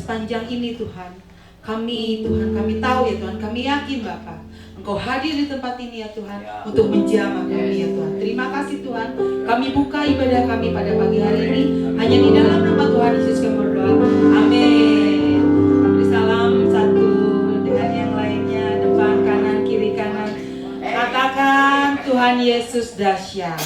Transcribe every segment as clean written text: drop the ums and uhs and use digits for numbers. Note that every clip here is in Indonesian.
sepanjang ini Tuhan. Kami Tuhan, kami tahu ya Tuhan, kami yakin Bapa, Engkau hadir di tempat ini ya Tuhan, untuk menjamah kami ya Tuhan. Terima kasih Tuhan, kami buka ibadah kami pada pagi hari ini, hanya di dalam nama Tuhan Yesus kami berdoa, amin. Beri salam satu dengan yang lainnya, depan, kanan, kiri, kanan. Katakan Tuhan Yesus dahsyat.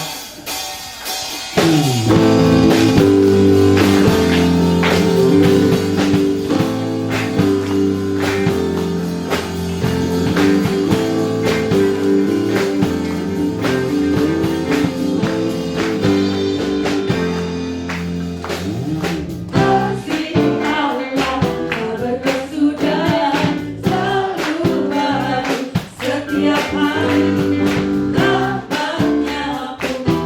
Setiap hari, kapannya pun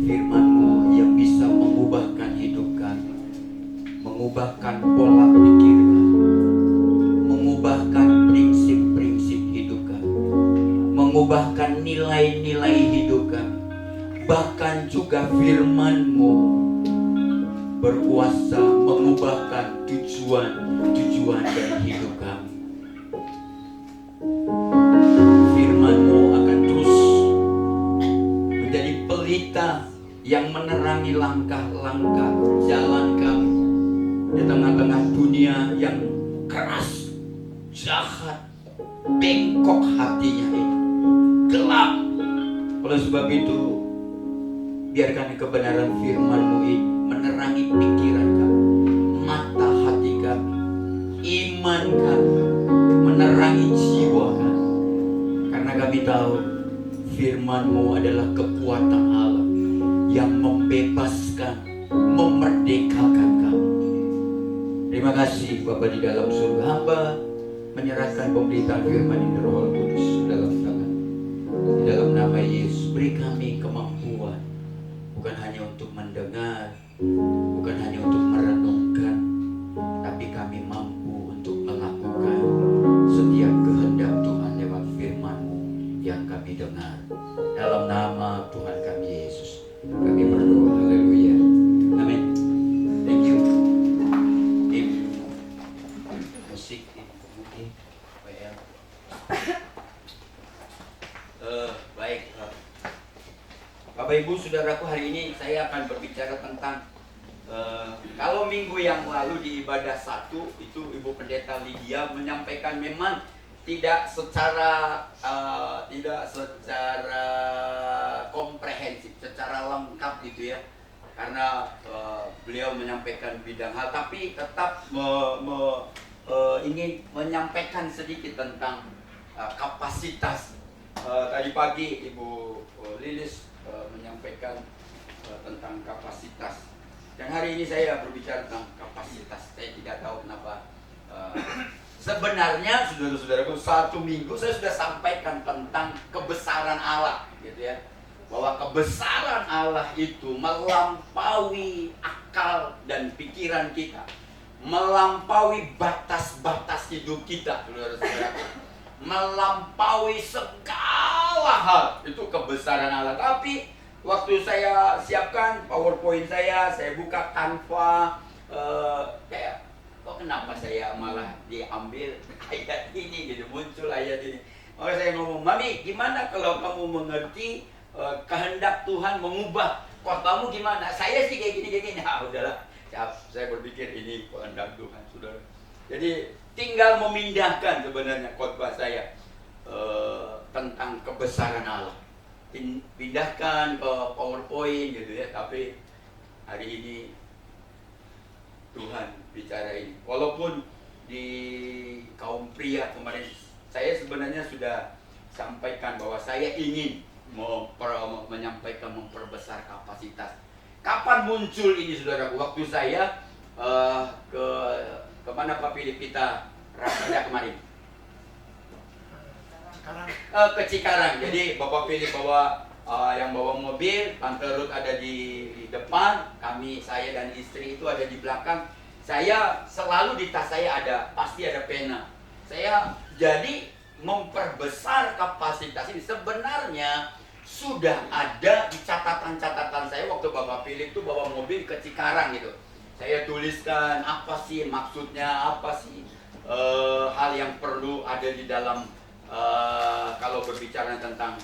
firman-Mu yang bisa mengubahkan hidup kami, mengubahkan pola pikir kami, mengubahkan prinsip-prinsip hidup kami, mengubahkan nilai-nilai hidup kami. Bahkan juga firman-Mu berkuasa mengubahkan tujuan dari hidup kami. Firman-Mu akan terus menjadi pelita yang menerangi langkah-langkah jalan kami di tengah-tengah dunia yang keras, jahat, bengkok hatinya ini, gelap. Oleh sebab itu, biarkan kebenaran firman-Mu ini menerangi pikiran kami, mata hati kami, iman kami, menerangi jiwa kami. Karena kami tahu firman-Mu adalah kekuatan Allah yang membebaskan, memerdekakan kami. Terima kasih Bapa di dalam surga. Hamba menyerahkan pemberitaan firman ini Roh Kudus dalam tangan. Di dalam nama Yesus, beri kami kemampuan, bukan hanya untuk mendengar, bukan hanya untuk merenungkan, tapi kami mampu untuk melakukan setiap kehendak Tuhan lewat firman-Mu yang kami dengar. Dalam nama Tuhan kami Yesus, kami berdoa. Haleluya. Amin. Thank you. Musik mungkin. Baik. Bapak Ibu Saudaraku, hari ini saya akan berbicara tentang kalau minggu yang lalu di ibadah 1 itu Ibu Pendeta Lydia menyampaikan memang tidak secara komprehensif, secara lengkap gitu ya, karena beliau menyampaikan bidang hal, tapi tetap ingin menyampaikan sedikit tentang kapasitas. Tadi pagi Ibu Lilis menyampaikan tentang kapasitas, dan hari ini saya berbicara tentang kapasitas. Saya tidak tahu kenapa. Sebenarnya saudara-saudaraku, 1 minggu saya sudah sampaikan tentang kebesaran Allah, gitu ya, bahwa kebesaran Allah itu melampaui akal dan pikiran kita, melampaui batas-batas hidup kita, saudara-saudaraku, melampaui segala hal. Itu kebesaran Allah. Tapi waktu saya siapkan PowerPoint saya buka Canva, kayak kok kenapa saya malah diambil ayat ini gitu, muncul ayat ini. Maka saya ngomong, Mami, gimana kalau kamu mengerti kehendak Tuhan mengubah kotamu gimana? Saya sih kayak gini-gini. Nah, udahlah. Saya berpikir ini kehendak Tuhan, saudara. Jadi tinggal memindahkan sebenarnya khotbah saya tentang kebesaran Allah. Pindahkan ke PowerPoint gitu ya. Tapi hari ini Tuhan bicara ini. Walaupun di kaum pria kemarin saya sebenarnya sudah sampaikan bahwa saya ingin menyampaikan memperbesar kapasitas. Kapan muncul ini, saudara? Waktu saya ke mana Pak Philip kita rapat kemarin? Ke Cikarang. Jadi Bapak Philip bawa yang bawa mobil, Tante Ruth ada di depan, saya dan istri itu ada di belakang. Saya selalu di tas saya pasti ada pena. Saya jadi memperbesar kapasitas ini sebenarnya sudah ada di catatan-catatan saya waktu Bapak Philip itu bawa mobil ke Cikarang gitu. Saya tuliskan apa sih maksudnya, apa sih hal yang perlu ada di dalam kalau berbicara tentang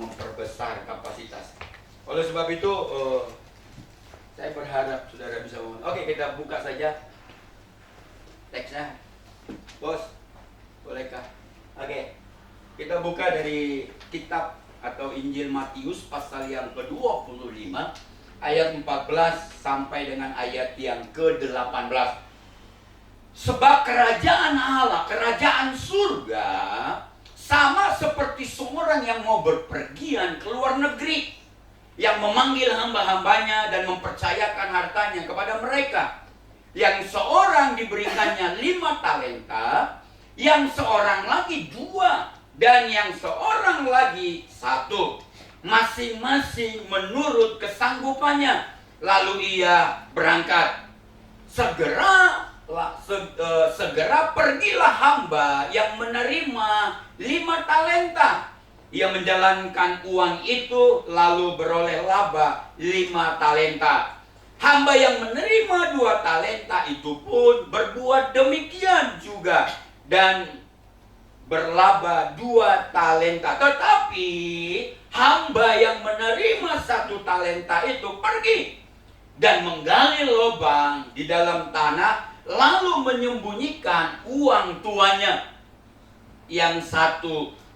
memperbesar kapasitas. Oleh sebab itu saya berharap saudara bisa ngomong. Oke, kita buka saja teksnya. Bos, bolehkah? Oke, kita buka dari kitab atau Injil Matius pasal yang ke-25 ayat 14 sampai dengan ayat yang ke-18. Sebab kerajaan Allah, kerajaan surga sama seperti seorang yang mau berpergian ke luar negeri, yang memanggil hamba-hambanya dan mempercayakan hartanya kepada mereka. Yang seorang diberikannya 5 talenta, yang seorang lagi 2, dan yang seorang lagi 1. masing-masing menurut kesanggupannya. Lalu ia berangkat. Segera pergilah hamba yang menerima 5 talenta. Ia menjalankan uang itu lalu beroleh laba 5 talenta. Hamba yang menerima 2 talenta itu pun berbuat demikian juga dan berlaba 2 talenta. Tetapi hamba yang menerima 1 talenta itu pergi dan menggali lubang di dalam tanah, lalu menyembunyikan uang tuannya yang 1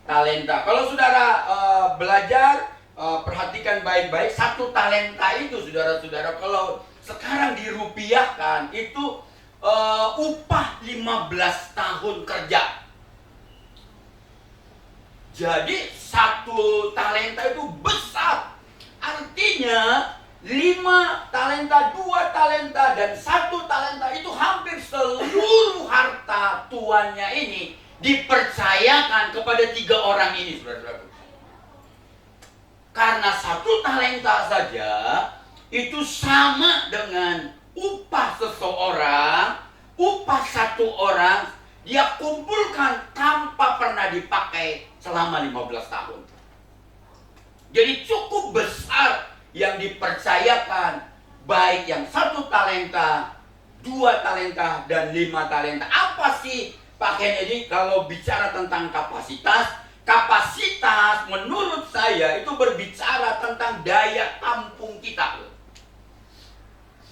talenta. Kalau saudara belajar, perhatikan baik-baik, 1 talenta itu saudara-saudara, kalau sekarang dirupiahkan itu upah 15 tahun kerja. Jadi 1 talenta itu besar. Artinya 5 talenta, 2 talenta, dan 1 talenta itu hampir seluruh harta tuannya ini dipercayakan kepada 3 orang ini, saudara-saudara. Karena 1 talenta saja itu sama dengan upah seseorang, upah 1 orang, dia kumpulkan tanpa pernah dipakai selama 15 tahun. Jadi cukup besar yang dipercayakan, baik yang 1 talenta, 2 talenta, dan 5 talenta. Apa sih pakaian ini? Kalau bicara tentang kapasitas, kapasitas menurut saya itu berbicara tentang daya tampung kita.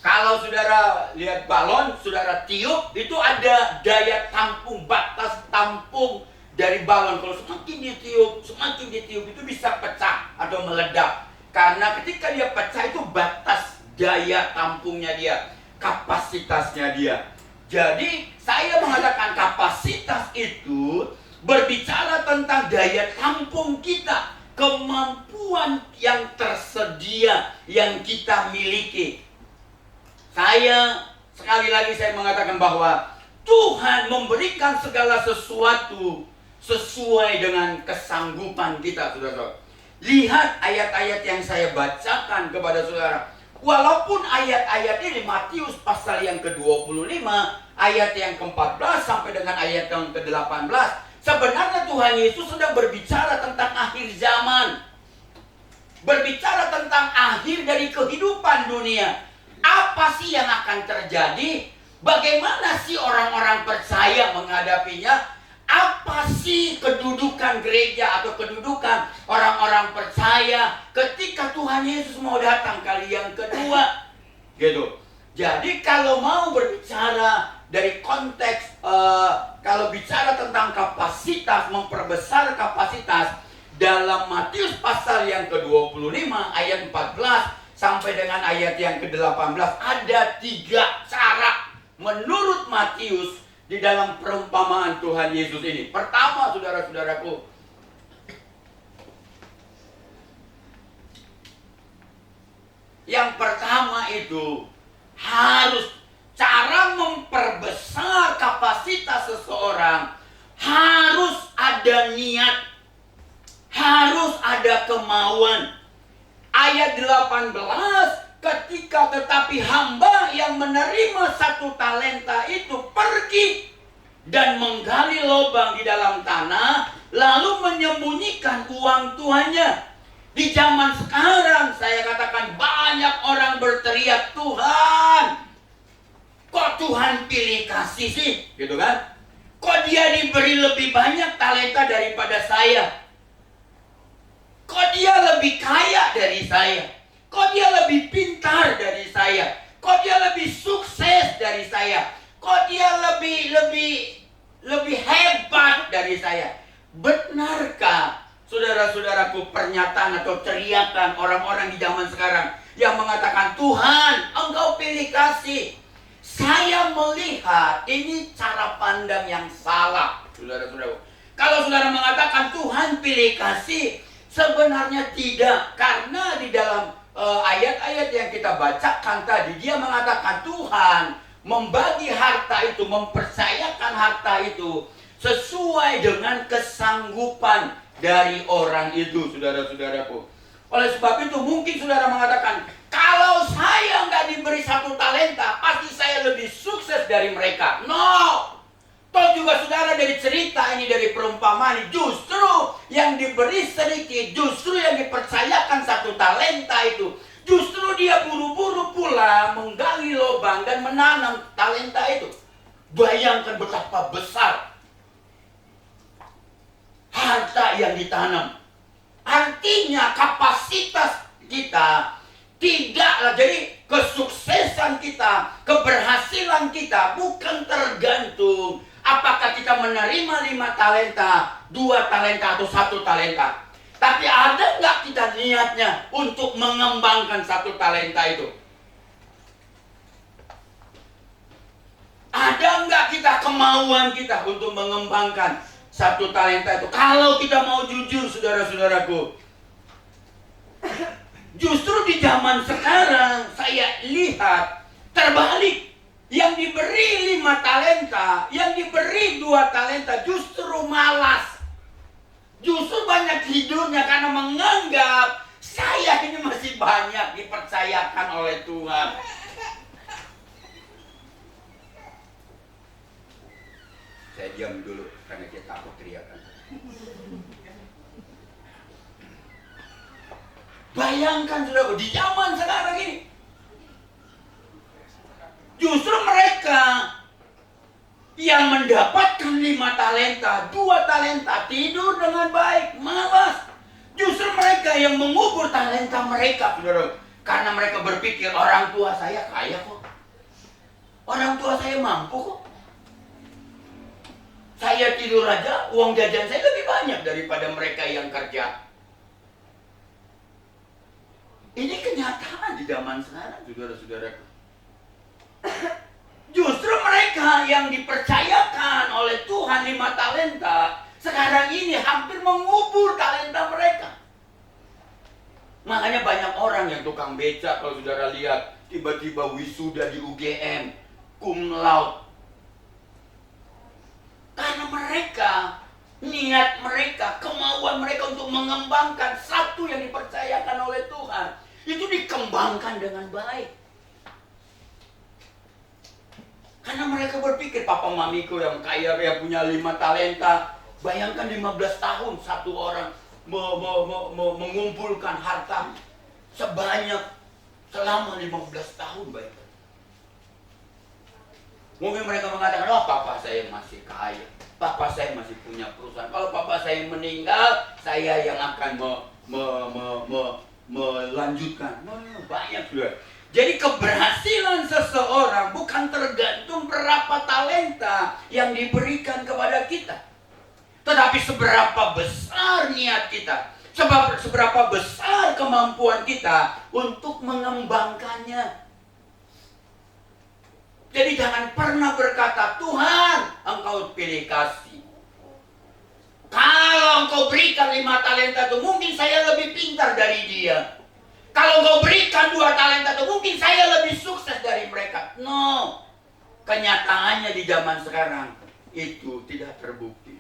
Kalau saudara lihat balon, saudara tiup, itu ada daya tampung, batas tampung dari balon. Kalau semakin ditiup itu bisa pecah atau meledak. Karena ketika dia pecah itu batas daya tampungnya dia, kapasitasnya dia. Jadi saya mengatakan kapasitas itu berbicara tentang daya tampung kita, kemampuan yang tersedia yang kita miliki. Sekali lagi saya mengatakan bahwa Tuhan memberikan segala sesuatu sesuai dengan kesanggupan kita, saudara-saudara. Lihat ayat-ayat yang saya bacakan kepada saudara. Walaupun ayat-ayat ini Matius pasal yang ke-25, ayat yang ke-14 sampai dengan ayat yang ke-18, sebenarnya Tuhan Yesus sedang berbicara tentang akhir zaman. Berbicara tentang akhir dari kehidupan dunia. Apa sih yang akan terjadi? Bagaimana sih orang-orang percaya menghadapinya? Apa sih kedudukan gereja atau kedudukan orang-orang percaya ketika Tuhan Yesus mau datang kali yang kedua? Gitu. Jadi kalau mau berbicara dari konteks, kalau bicara tentang kapasitas, memperbesar kapasitas, dalam Matius pasal yang ke-25 ayat 14 sampai dengan ayat yang ke-18 ada 3 cara menurut Matius di dalam perumpamaan Tuhan Yesus ini. Pertama, saudara-saudaraku, yang pertama itu harus cara memperbesar kapasitas seseorang, harus ada niat, harus ada kemauan. Ayat 18, ketika tetapi hamba yang menerima 1 talenta itu pergi dan menggali lubang di dalam tanah, lalu menyembunyikan uang tuannya. Di zaman sekarang saya katakan banyak orang berteriak, Tuhan, kok Tuhan pilih kasih sih? Gitu kan? Kok dia diberi lebih banyak talenta daripada saya? Kok dia lebih kaya dari saya? Kok dia lebih pintar dari saya? Kok dia lebih sukses dari saya? Kok dia lebih hebat dari saya? Benarkah, saudara-saudaraku, pernyataan atau teriakan orang-orang di zaman sekarang yang mengatakan, Tuhan, Engkau pilih kasih? Saya melihat ini cara pandang yang salah, saudara-saudaraku. Kalau saudara mengatakan Tuhan pilih kasih, sebenarnya tidak, karena di dalam ayat-ayat yang kita bacakan tadi, dia mengatakan Tuhan membagi harta itu, mempercayakan harta itu sesuai dengan kesanggupan dari orang itu, saudara-saudaraku. Oleh sebab itu mungkin saudara mengatakan, kalau saya nggak diberi 1 talenta, pasti saya lebih sukses dari mereka. No! Toh juga saudara dari cerita ini, dari perumpamaan ini, justru yang diberi sedikit, justru yang dipercayakan 1 talenta itu, justru dia buru-buru pula menggali lubang dan menanam talenta itu. Bayangkan betapa besar harta yang ditanam. Artinya kapasitas kita tidaklah, jadi kesuksesan kita, keberhasilan kita bukan tergantung apakah kita menerima 5 talenta, 2 talenta atau 1 talenta. Tapi ada nggak kita niatnya untuk mengembangkan 1 talenta itu? Ada nggak kita kemauan kita untuk mengembangkan 1 talenta itu? Kalau kita mau jujur, saudara-saudaraku, justru di zaman sekarang saya lihat terbalik. Yang diberi 5 talenta, yang diberi 2 talenta justru malas. Justru banyak tidurnya karena menganggap saya ini masih banyak dipercayakan oleh Tuhan. Saya diam dulu karena dia takut teriakan. Bayangkan saudara, di zaman sekarang ini justru mereka yang mendapatkan 5 talenta, 2 talenta, tidur dengan baik, malas. Justru mereka yang mengubur talenta mereka, saudara. Karena mereka berpikir, orang tua saya kaya kok. Orang tua saya mampu kok. Saya tidur aja, uang jajan saya lebih banyak daripada mereka yang kerja. Ini kenyataan di zaman sekarang, saudara-saudaraku. Justru mereka yang dipercayakan oleh Tuhan 5 talenta sekarang ini hampir mengubur talenta mereka. Makanya banyak orang yang tukang becak, kalau saudara lihat, tiba-tiba wisuda di UGM, cum laude. Karena mereka, niat mereka, kemauan mereka untuk mengembangkan 1 yang dipercayakan oleh Tuhan, itu dikembangkan dengan baik. Karena mereka berpikir, papa mamiku yang kaya, yang punya 5 talenta, bayangkan 15 tahun 1 orang mengumpulkan harta sebanyak selama 15 tahun. Bayangkan. Mungkin mereka mengatakan, oh papa saya masih kaya, papa saya masih punya perusahaan. Kalau papa saya meninggal, saya yang akan melanjutkan. Banyak juga. Jadi keberhasilan seseorang bukan tergantung berapa talenta yang diberikan kepada kita, tetapi seberapa besar niat kita, seberapa besar kemampuan kita untuk mengembangkannya. Jadi jangan pernah berkata, Tuhan, Engkau pilih kasih. Kalau Engkau berikan 5 talenta itu, mungkin saya lebih pintar dari dia. Kalau Engkau berikan 2 talenta itu, mungkin saya lebih sukses dari mereka. No. Kenyataannya di zaman sekarang itu tidak terbukti.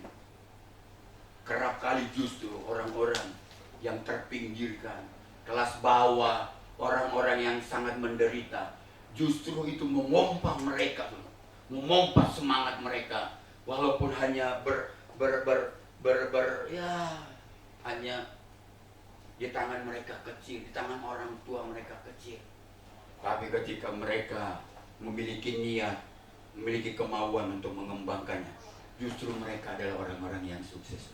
Kerap kali justru orang-orang yang terpinggirkan, kelas bawah, orang-orang yang sangat menderita, justru itu memompa mereka, memompa semangat mereka, walaupun hanya hanya di tangan mereka kecil, di tangan orang tua mereka kecil. Tapi ketika mereka memiliki niat, memiliki kemauan untuk mengembangkannya, justru mereka adalah orang-orang yang sukses.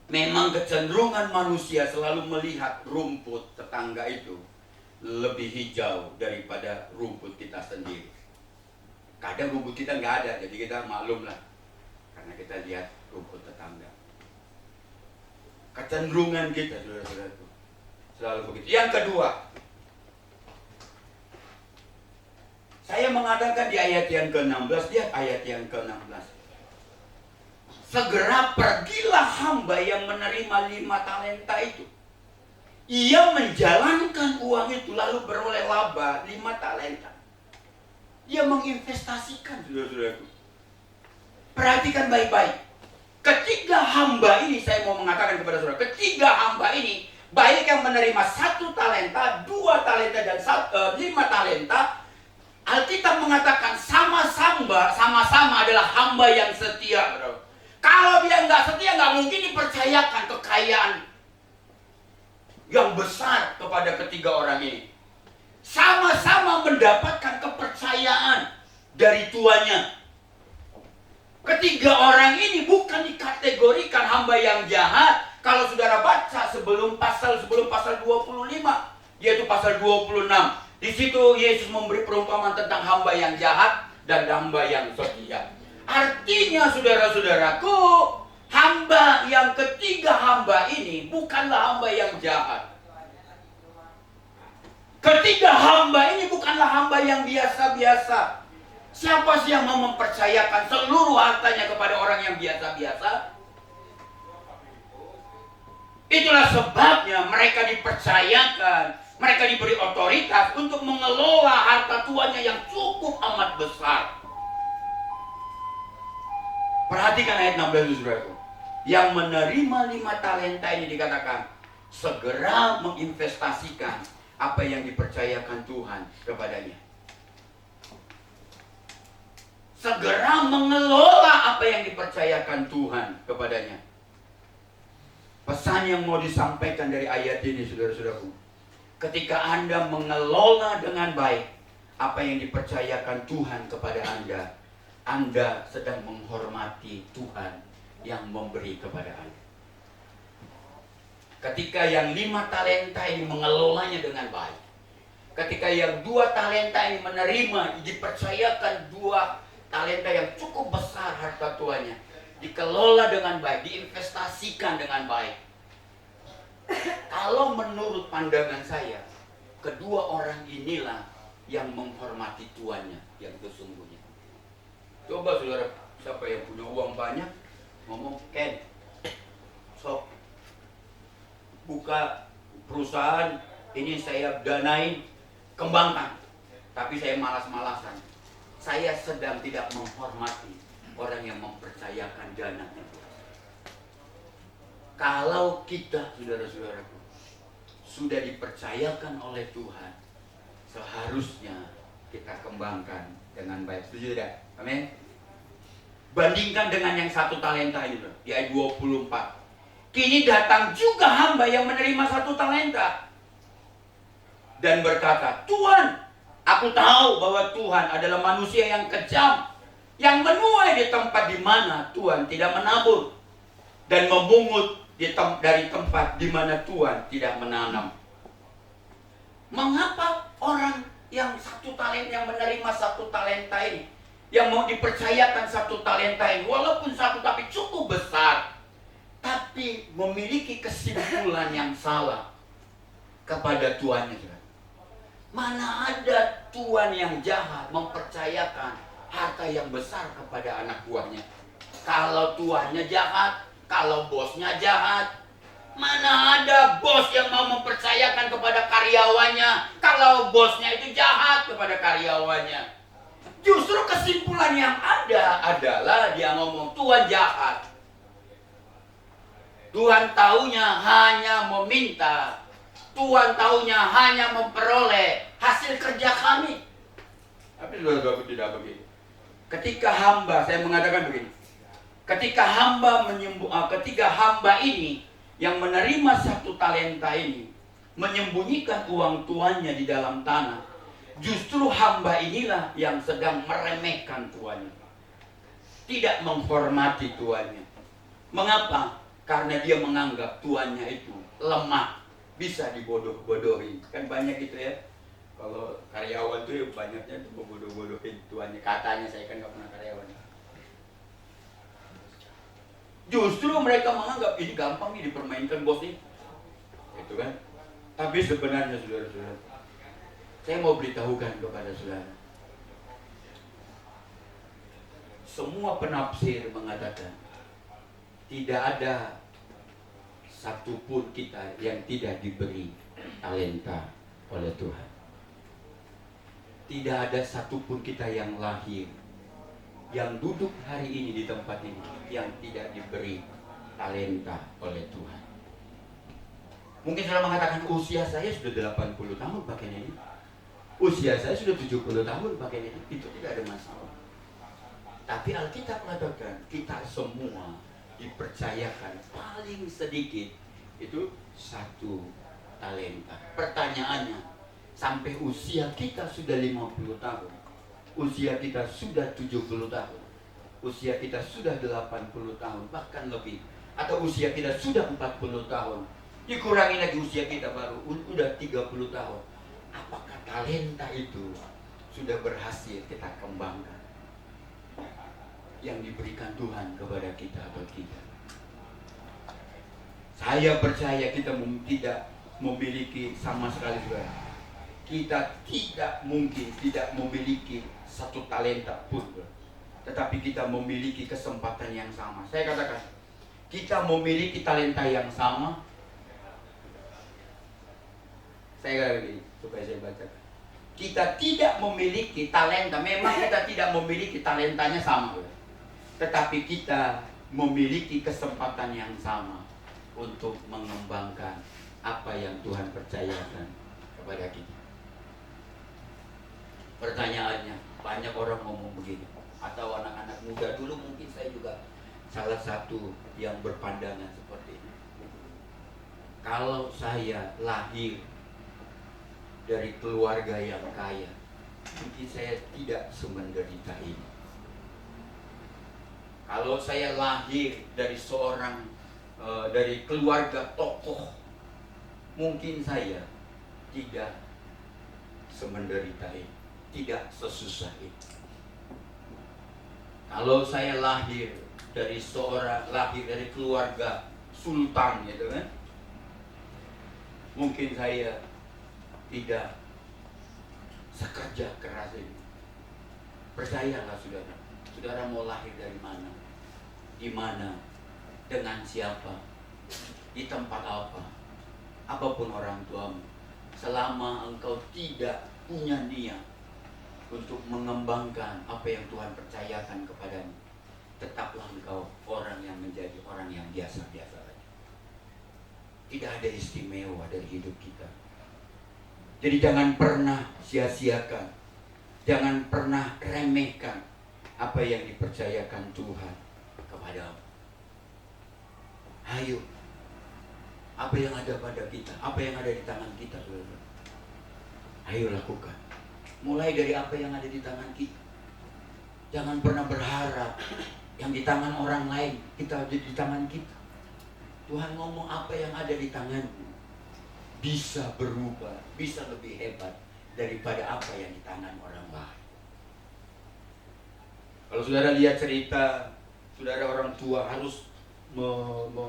Memang kecenderungan manusia selalu melihat rumput tetangga itu lebih hijau daripada rumput kita sendiri. Kadang rumput kita nggak ada, jadi kita maklum lah, karena kita lihat rumput tetangga. Kecenderungan kita, saudara-saudaraku, selalu begitu. Yang kedua, saya mengatakan di ayat yang ke-16, lihat ayat yang ke-16. Segera pergilah hamba yang menerima 5 talenta itu. Ia menjalankan uang itu lalu beroleh laba 5 talenta. Ia menginvestasikan, saudara-saudaraku. Perhatikan baik-baik. Ketiga hamba ini, saya mau mengatakan kepada saudara, ketiga hamba ini, baik yang menerima 1 talenta, 2 talenta, dan 5 talenta, Alkitab mengatakan sama-sama adalah hamba yang setia, bro. Kalau dia nggak setia, nggak mungkin dipercayakan kekayaan yang besar kepada ketiga orang ini. Sama-sama mendapatkan kepercayaan dari tuannya. Ketiga orang ini bukan dikategorikan hamba yang jahat. Kalau saudara baca sebelum pasal 25, yaitu pasal 26, di situ Yesus memberi perumpamaan tentang hamba yang jahat dan hamba yang setia. Artinya saudara-saudaraku, hamba yang ketiga hamba ini bukanlah hamba yang jahat. Ketiga hamba ini bukanlah hamba yang biasa-biasa. Siapa sih yang mau mempercayakan seluruh hartanya kepada orang yang biasa-biasa? Itulah sebabnya mereka dipercayakan, mereka diberi otoritas untuk mengelola harta tuannya yang cukup amat besar. Perhatikan ayat 16, saudaraku. Yang menerima 5 talenta ini dikatakan segera menginvestasikan apa yang dipercayakan Tuhan kepadanya. Segera mengelola apa yang dipercayakan Tuhan kepadanya. Pesan yang mau disampaikan dari ayat ini, saudara-saudaraku, ketika Anda mengelola dengan baik apa yang dipercayakan Tuhan kepada Anda sedang menghormati Tuhan yang memberi kepada Anda. Ketika yang 5 talenta ini mengelolanya dengan baik, ketika yang 2 talenta ini menerima, dipercayakan 2 talenta yang cukup besar harta tuannya, dikelola dengan baik, diinvestasikan dengan baik. Kalau menurut pandangan saya, kedua orang inilah yang menghormati tuannya yang sesungguhnya. Coba saudara, siapa yang punya uang banyak ngomong, Ken, sok buka perusahaan ini, saya danain, kembangkan, tapi saya malas-malasan. Saya sedang tidak menghormati orang yang mempercayakan dana. Kalau kita, saudara-saudaraku, sudah dipercayakan oleh Tuhan, seharusnya kita kembangkan dengan baik. Setuju tidak? Amin. Bandingkan dengan yang 1 talenta ini, di ayat 24. Kini datang juga hamba yang menerima 1 talenta dan berkata, Tuhan, aku tahu bahwa Tuhan adalah manusia yang kejam, yang menuai di tempat di mana Tuhan tidak menabur, dan memungut dari tempat di mana Tuhan tidak menanam. Mengapa orang yang 1 talenta, yang menerima 1 talenta ini, yang mau dipercayakan 1 talenta ini, walaupun 1 tapi cukup besar, tapi memiliki kesimpulan yang salah kepada tuannya? Mana ada tuan yang jahat mempercayakan harta yang besar kepada anak buahnya? Kalau tuannya jahat, kalau bosnya jahat, mana ada bos yang mau mempercayakan kepada karyawannya kalau bosnya itu jahat kepada karyawannya? Justru kesimpulan yang ada adalah dia ngomong, Tuhan jahat. Tuhan taunya hanya meminta, Tuhan taunya hanya memperoleh hasil kerja kami. Tapi saudara-saudaraku, tidak begitu. Ketika hamba, saya mengatakan begini, ketika hamba ini yang menerima 1 talenta ini menyembunyikan uang tuannya di dalam tanah, justru hamba inilah yang sedang meremehkan tuannya, tidak menghormati tuannya. Mengapa? Karena dia menganggap tuannya itu lemah, bisa dibodoh-bodohin. Kan banyak gitu ya. Kalau karyawan tuh banyaknya tuh bodoh-bodohin tuannya. Katanya, saya kan nggak pernah karyawan. Justru mereka menganggap ini gampang nih dipermainkan bos nih. Itu kan. Tapi sebenarnya saudara-saudara, saya mau beritahukan kepada saudara, semua penafsir mengatakan tidak ada satupun kita yang tidak diberi talenta oleh Tuhan. Tidak ada satupun kita yang lahir yang duduk hari ini di tempat ini yang tidak diberi talenta oleh Tuhan. Mungkin saudara mengatakan usia saya sudah 80 tahun pakai ini. Usia saya sudah 70 tahun pakai ini. Itu tidak ada masalah. Tapi Alkitab mengatakan kita semua dipercayakan paling sedikit itu 1 talenta. Pertanyaannya, sampai usia kita sudah 50 tahun, usia kita sudah 70 tahun, usia kita sudah 80 tahun, bahkan lebih, atau usia kita sudah 40 tahun, dikurangi lagi usia kita baru udah 30 tahun, apakah talenta itu sudah berhasil kita kembangkan yang diberikan Tuhan kepada kita atau tidak? Saya percaya kita tidak memiliki sama sekali, saudara. Kita tidak mungkin tidak memiliki 1 talenta pun, tetapi kita memiliki kesempatan yang sama. Saya katakan, kita memiliki talenta yang sama. Saya katakan begini, supaya saya baca. Kita tidak memiliki talenta. Memang kita tidak memiliki talentanya sama, tetapi kita memiliki kesempatan yang sama untuk mengembangkan apa yang Tuhan percayakan kepada kita. Pertanyaannya, banyak orang ngomong begini, atau anak-anak muda dulu, mungkin saya juga salah satu yang berpandangan seperti ini. Kalau saya lahir dari keluarga yang kaya, mungkin saya tidak semenderita ini. Kalau saya lahir dari dari keluarga tokoh, mungkin saya tidak semenderita ini, tidak sesusah itu. Kalau saya lahir dari keluarga sultan, gitu kan, mungkin saya tidak sekerja keras ini. Percayalah saudara, saudara mau lahir dari mana, di mana, dengan siapa, di tempat apa, apapun orang tuamu, selama engkau tidak punya niat untuk mengembangkan apa yang Tuhan percayakan kepadamu, tetaplah engkau orang yang menjadi orang yang biasa-biasa saja. Tidak ada istimewa dari hidup kita. Jadi jangan pernah sia-siakan, jangan pernah remehkan apa yang dipercayakan Tuhan kepadamu. Ayo, apa yang ada pada kita, apa yang ada di tangan kita, saudara, ayo lakukan. Mulai dari apa yang ada di tangan kita. Jangan pernah berharap yang di tangan orang lain kita ada di tangan kita. Tuhan ngomong apa yang ada di tanganmu bisa berubah, bisa lebih hebat daripada apa yang di tangan orang lain. Kalau saudara lihat cerita, saudara orang tua harus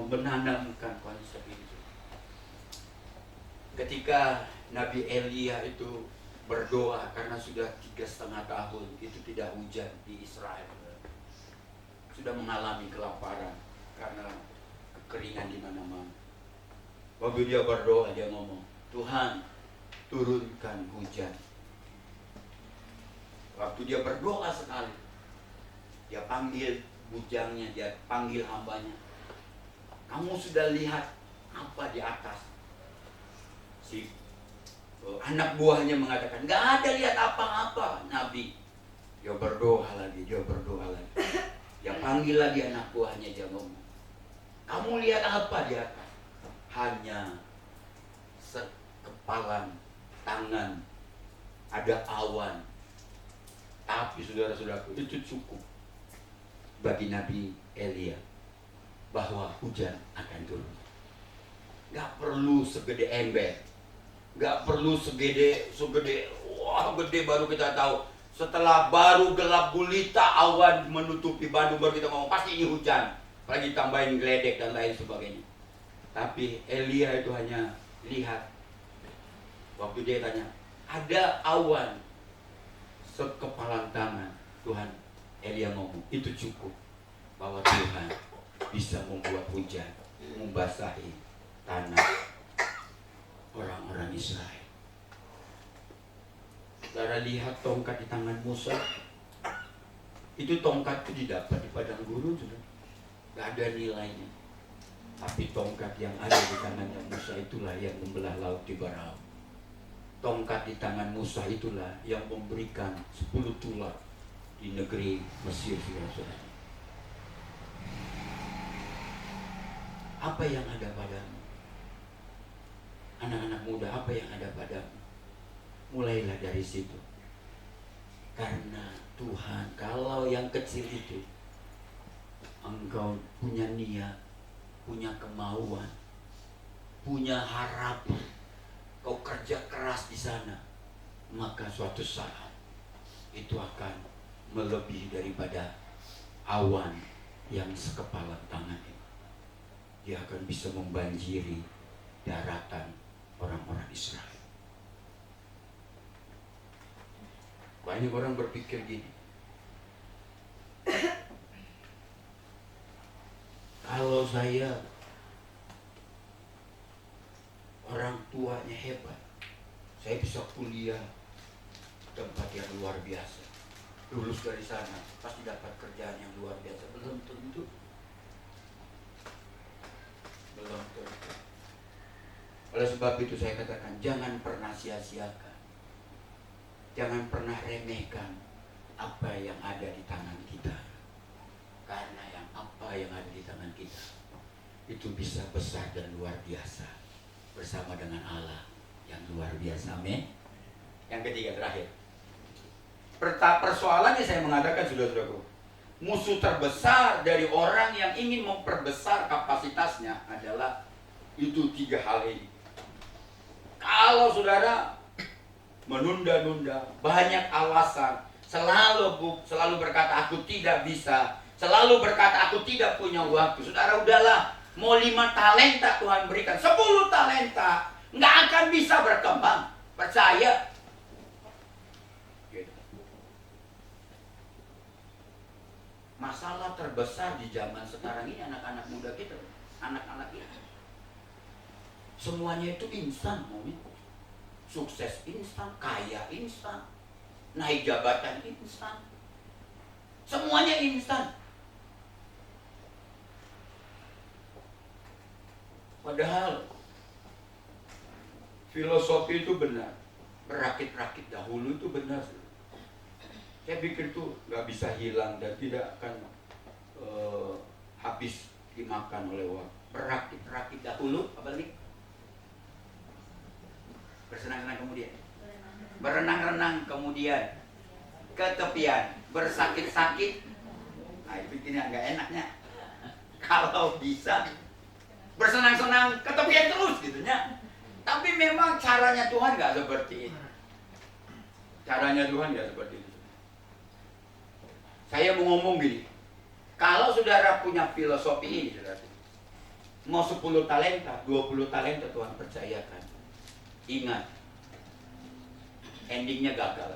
menanamkan konsep itu. Ketika Nabi Elia itu berdoa karena sudah 3,5 tahun itu tidak hujan di Israel, sudah mengalami kelaparan karena kekeringan di mana-mana. Waktu dia berdoa, dia ngomong, Tuhan turunkan hujan. Waktu dia berdoa sekali, dia panggil bujangnya, dia panggil hambanya, kamu sudah lihat apa di atas? Si anak buahnya mengatakan, nggak ada lihat apa-apa, Nabi. Dia berdoa lagi, dia berdoa lagi. Dia panggil lagi anak buahnya, dia ngomong, kamu lihat apa di atas? Hanya sekepalan tangan, ada awan. Tapi saudara-saudaraku, itu cukup bagi Nabi Elia bahwa hujan akan turun. Gak perlu segede ember, gak perlu segede wah gede baru kita tahu. Setelah baru gelap gulita, awan menutupi Bandung, baru kita ngomong pasti ini hujan. Apalagi tambahin geledek dan lain sebagainya. Tapi Elia itu hanya lihat. Waktu dia tanya, ada awan sekepalan tangan. Tuhan, Elia ngomong, itu cukup bahwa Tuhan bisa membuat hujan, membasahi tanah orang-orang Israel. Saudara lihat tongkat di tangan Musa. Itu tongkat itu didapat di padang gurun sudah. Gak ada nilainya. Tapi tongkat yang ada di tangannya Musa itulah yang membelah laut di Tiberau. Tongkat di tangan Musa itulah yang memberikan 10 tulah di negeri Mesir, saudara-saudara. Apa yang ada padamu? Anak-anak muda, apa yang ada padamu? Mulailah dari situ. Karena Tuhan, kalau yang kecil itu engkau punya niat, punya kemauan, punya harapan, kau kerja keras di sana, maka suatu saat itu akan melebihi daripada awan yang sekepalan tangan itu. Dia akan bisa membanjiri daratan orang-orang Israel. Banyak orang berpikir gini, kalau saya orang tuanya hebat, saya bisa kuliah tempat yang luar biasa, lulus dari sana pasti dapat kerjaan yang luar biasa. Belum tentu. Oleh sebab itu saya katakan, jangan pernah sia-siakan, jangan pernah remehkan apa yang ada di tangan kita. Karena apa yang ada di tangan kita itu bisa besar dan luar biasa bersama dengan Allah yang luar biasa. Amin. Yang ketiga, terakhir, persoalannya saya mengatakan, saudara-saudaraku, musuh terbesar dari orang yang ingin memperbesar kapasitasnya adalah itu 3 hal ini. Kalau saudara menunda-nunda, banyak alasan, selalu berkata aku tidak bisa, selalu berkata aku tidak punya waktu. Saudara, udahlah, mau 5 talenta Tuhan berikan, 10 talenta, nggak akan bisa berkembang. Percaya. Masalah terbesar di zaman sekarang ini anak-anak muda kita, anak-anak kita, semuanya itu instan, sukses instan, kaya instan, naik jabatan instan, semuanya instan. Padahal filosofi itu benar, berakit-rakit dahulu itu benar. Saya pikir itu nggak bisa hilang dan tidak akan habis dimakan oleh waktu. Berakit-rakit dahulu, apa lagi? Bersenang-senang kemudian, berenang-renang kemudian, ketepian, bersakit-sakit. Nah itu tidak nggak enaknya. Kalau bisa bersenang-senang ketepian terus gitunya. Tapi memang caranya Tuhan nggak seperti itu. Caranya Tuhan nggak seperti itu. Saya mau ngomong gini, kalau saudara punya filosofi ini, saudara, mau 10 talenta, 20 talenta Tuhan percayakan, ingat, endingnya gagal.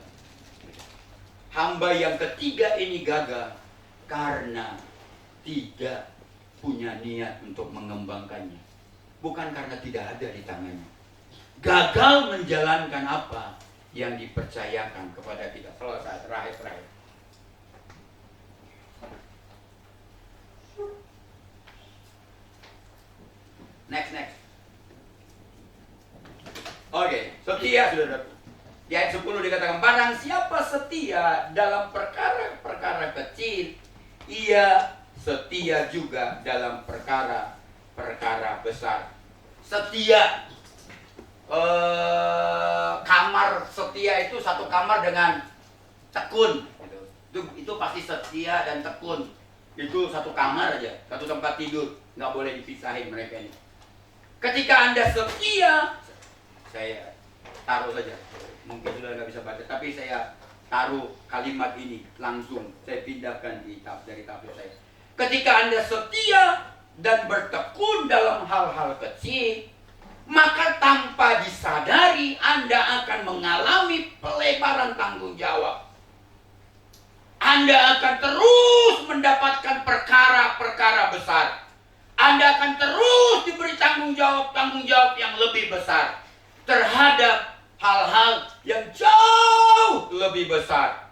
Hamba yang ketiga ini gagal karena tidak punya niat untuk mengembangkannya, bukan karena tidak ada di tangannya. Gagal menjalankan apa yang dipercayakan kepada kita. Selesai, terakhir. Next. Oke, setia, saudara. Di ayat 10 dikatakan, barang siapa setia dalam perkara-perkara kecil, ia setia juga dalam perkara-perkara besar. Setia, kamar setia itu satu kamar dengan tekun. Itu pasti setia dan tekun. Itu satu kamar aja, satu tempat tidur, nggak boleh dipisahin mereka ini. Ketika Anda setia, saya taruh saja, mungkin sudah nggak bisa baca, tapi saya taruh kalimat ini langsung, saya pindahkan dari tablet saya. Ketika Anda setia dan bertekun dalam hal-hal kecil, maka tanpa disadari Anda akan mengalami pelebaran tanggung jawab. Anda akan terus mendapatkan perkara-perkara besar. Anda akan terus diberi tanggung jawab yang lebih besar terhadap hal-hal yang jauh lebih besar.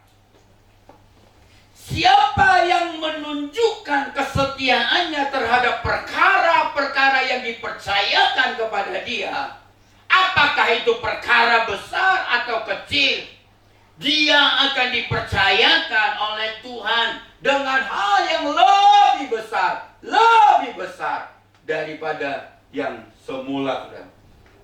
Siapa Apa yang menunjukkan kesetiaannya terhadap perkara-perkara yang dipercayakan kepada dia? Apakah itu perkara besar atau kecil? Dia akan dipercayakan oleh Tuhan dengan hal yang lebih besar daripada yang semula.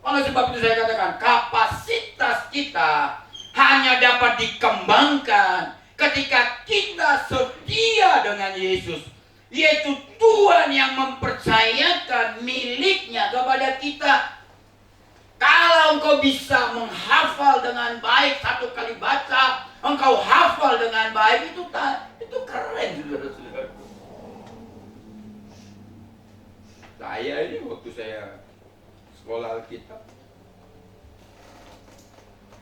Oleh sebab itu saya katakan, kapasitas kita hanya dapat dikembangkan ketika kita setia dengan Yesus, yaitu Tuhan yang mempercayakan miliknya kepada kita. Kalau engkau bisa menghafal dengan baik, satu kali baca engkau hafal dengan baik, itu keren, saudara-saudaraku. Saya ini waktu saya sekolah Alkitab,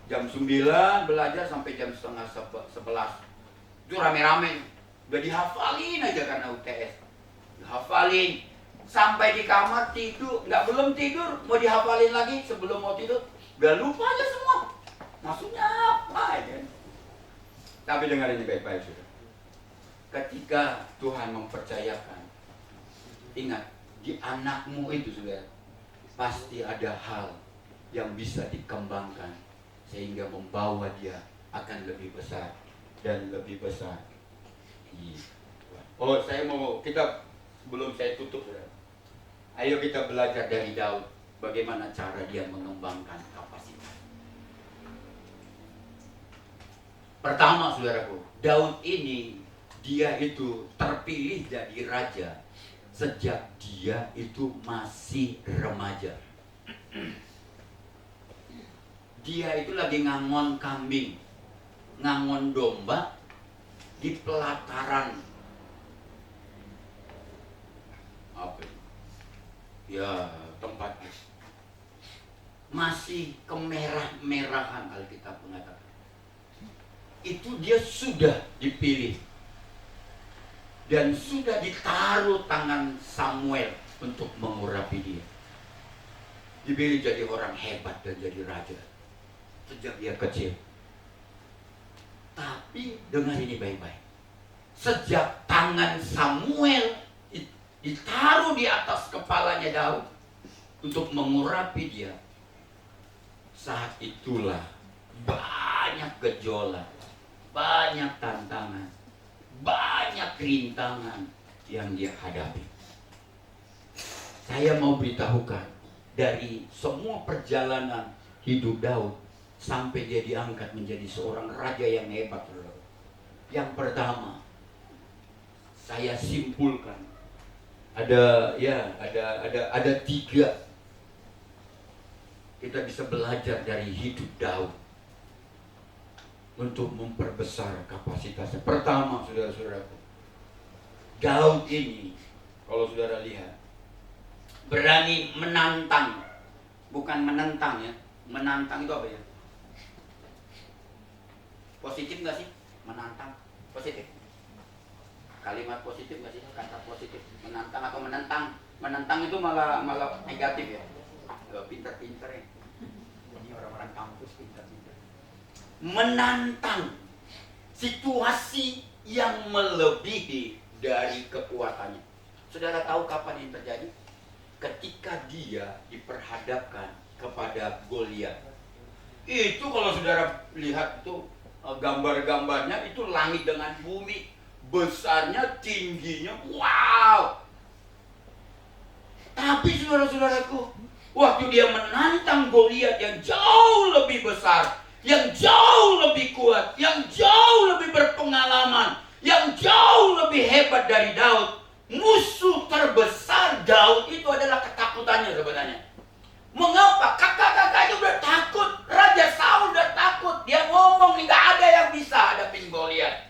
jam 9 belajar sampai jam setengah 11. Itu rame-rame. Udah dihafalin aja karena UTS. Dihafalin. Sampai di kamar tidur. Belum tidur. Mau dihafalin lagi sebelum mau tidur. Udah lupa aja semua. Maksudnya apa ya? Tapi dengar ini baik-baik, saudara. Ketika Tuhan mempercayakan, ingat, di anakmu itu, saudara, pasti ada hal yang bisa dikembangkan sehingga membawa dia akan lebih besar dan lebih besar. Oh, kita sebelum saya tutup, saudara, ayo kita belajar dari Daud bagaimana cara dia mengembangkan kapasitas. Pertama, saudaraku, Daud ini dia itu terpilih jadi raja sejak dia itu masih remaja. Dia itu lagi ngangon kambing, ngangon domba di pelataran apa ya, tempatnya masih kemerah-merahan. Alkitab mengatakan itu dia sudah dipilih dan sudah ditaruh tangan Samuel untuk mengurapi dia. Dipilih jadi orang hebat dan jadi raja sejak dia kecil. Tapi dengar ini baik-baik. Sejak tangan Samuel ditaruh di atas kepalanya Daud untuk mengurapi dia, saat itulah banyak gejolak, banyak tantangan, banyak rintangan yang dia hadapi. Saya mau beritahukan, dari semua perjalanan hidup Daud sampai dia diangkat menjadi seorang raja yang hebat, yang pertama saya simpulkan ada 3 kita bisa belajar dari hidup Daud untuk memperbesar kapasitasnya. Pertama, saudara-saudaraku, Daud ini kalau saudara lihat berani menantang, bukan menentang ya. Menantang itu apa ya? Positif nggak sih? Menantang positif. Kalimat positif nggak sih? Kata positif. Menantang atau menentang? Menentang itu malah negatif ya. Gak pinter-pinter ya. Ini orang-orang kampus pinter-pinter. Menantang situasi yang melebihi dari kekuatannya. Saudara tahu kapan ini terjadi? Ketika dia diperhadapkan kepada Goliat. Itu kalau saudara lihat itu gambar-gambarnya, itu langit dengan bumi, besarnya, tingginya, wow. Tapi saudara-saudaraku, waktu dia menantang Goliat yang jauh lebih besar, yang jauh lebih kuat, yang jauh lebih berpengalaman, yang jauh lebih hebat dari Daud, musuh terbesar Daud itu adalah ketakutannya sebenarnya. Mengapa? Kakak-kakaknya udah takut, Raja Saul udah takut. Dia ngomong nih, gak ada yang bisa hadapin Goliat.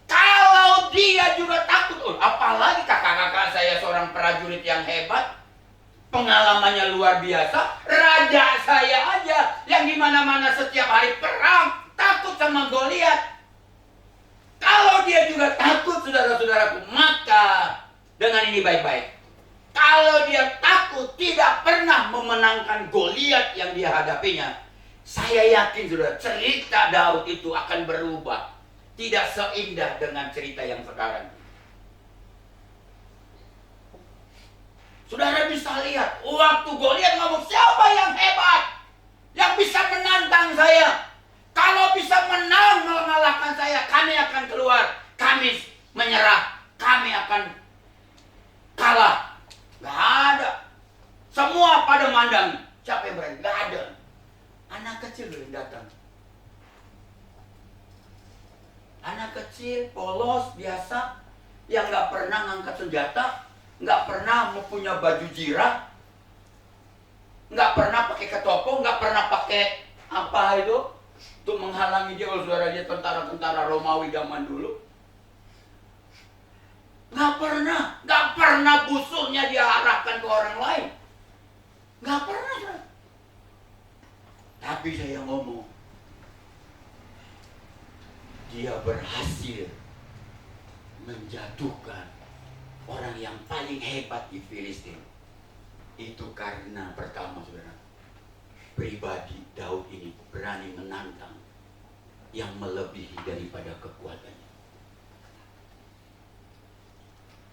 Kalau dia juga takut, apalagi kakak-kakak saya seorang prajurit yang hebat, pengalamannya luar biasa. Raja saya aja yang dimana-mana setiap hari perang takut sama Goliat. Kalau dia juga takut, saudara-saudaraku, maka dengan ini baik-baik. Kalau dia takut tidak pernah memenangkan Goliat yang dia hadapinya, saya yakin saudara, cerita Daud itu akan berubah. tidak seindah dengan cerita yang sekarang. Saudara bisa lihat, waktu Goliat ngomong, siapa yang hebat, yang bisa menantang saya? Kalau bisa menang mengalahkan saya, kami akan keluar, kami menyerah, kami akan kalah. Gak ada. Semua pada mandang, siapa yang berani? Gak ada. Anak kecil yang datang. Anak kecil, polos, biasa, yang gak pernah ngangkat senjata, gak pernah mempunyai baju jirah, gak pernah pakai ketopong, gak pernah pakai apa itu untuk menghalangi dia. Kalau saudara dia tentara-tentara Romawi zaman dulu, gak pernah busurnya dia arahkan ke orang lain, gak pernah. Tapi saya ngomong, dia berhasil menjatuhkan orang yang paling hebat di Filistin. Itu karena pertama, saudara, pribadi Daud ini berani menantang yang melebihi daripada kekuatannya.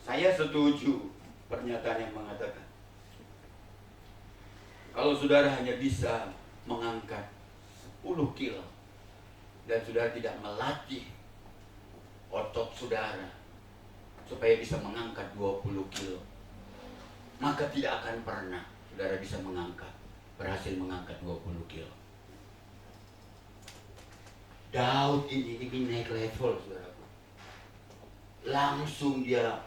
Saya setuju pernyataan yang mengatakan, kalau saudara hanya bisa mengangkat 10 kilo dan saudara tidak melatih otot saudara supaya bisa mengangkat 20 kilo, maka tidak akan pernah saudara bisa berhasil mengangkat 20 kilo. Daud ini naik level, saudaraku. Langsung dia,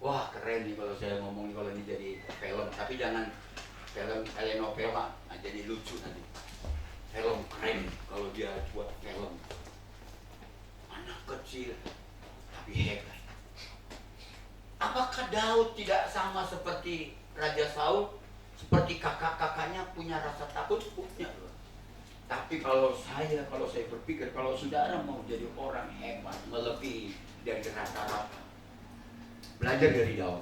wah keren nih kalau saya ngomong kalau ini jadi film, tapi jangan film telenovela, jadi lucu nanti. Film keren kalau dia buat film. Anak kecil tapi hebat. Apakah Daud tidak sama seperti Raja Saul? Seperti kakak-kakaknya punya rasa takut? Punya. Tapi kalau saya berpikir, kalau saudara mau jadi orang hebat, melebihi dari rata-rata, belajar dari Daud.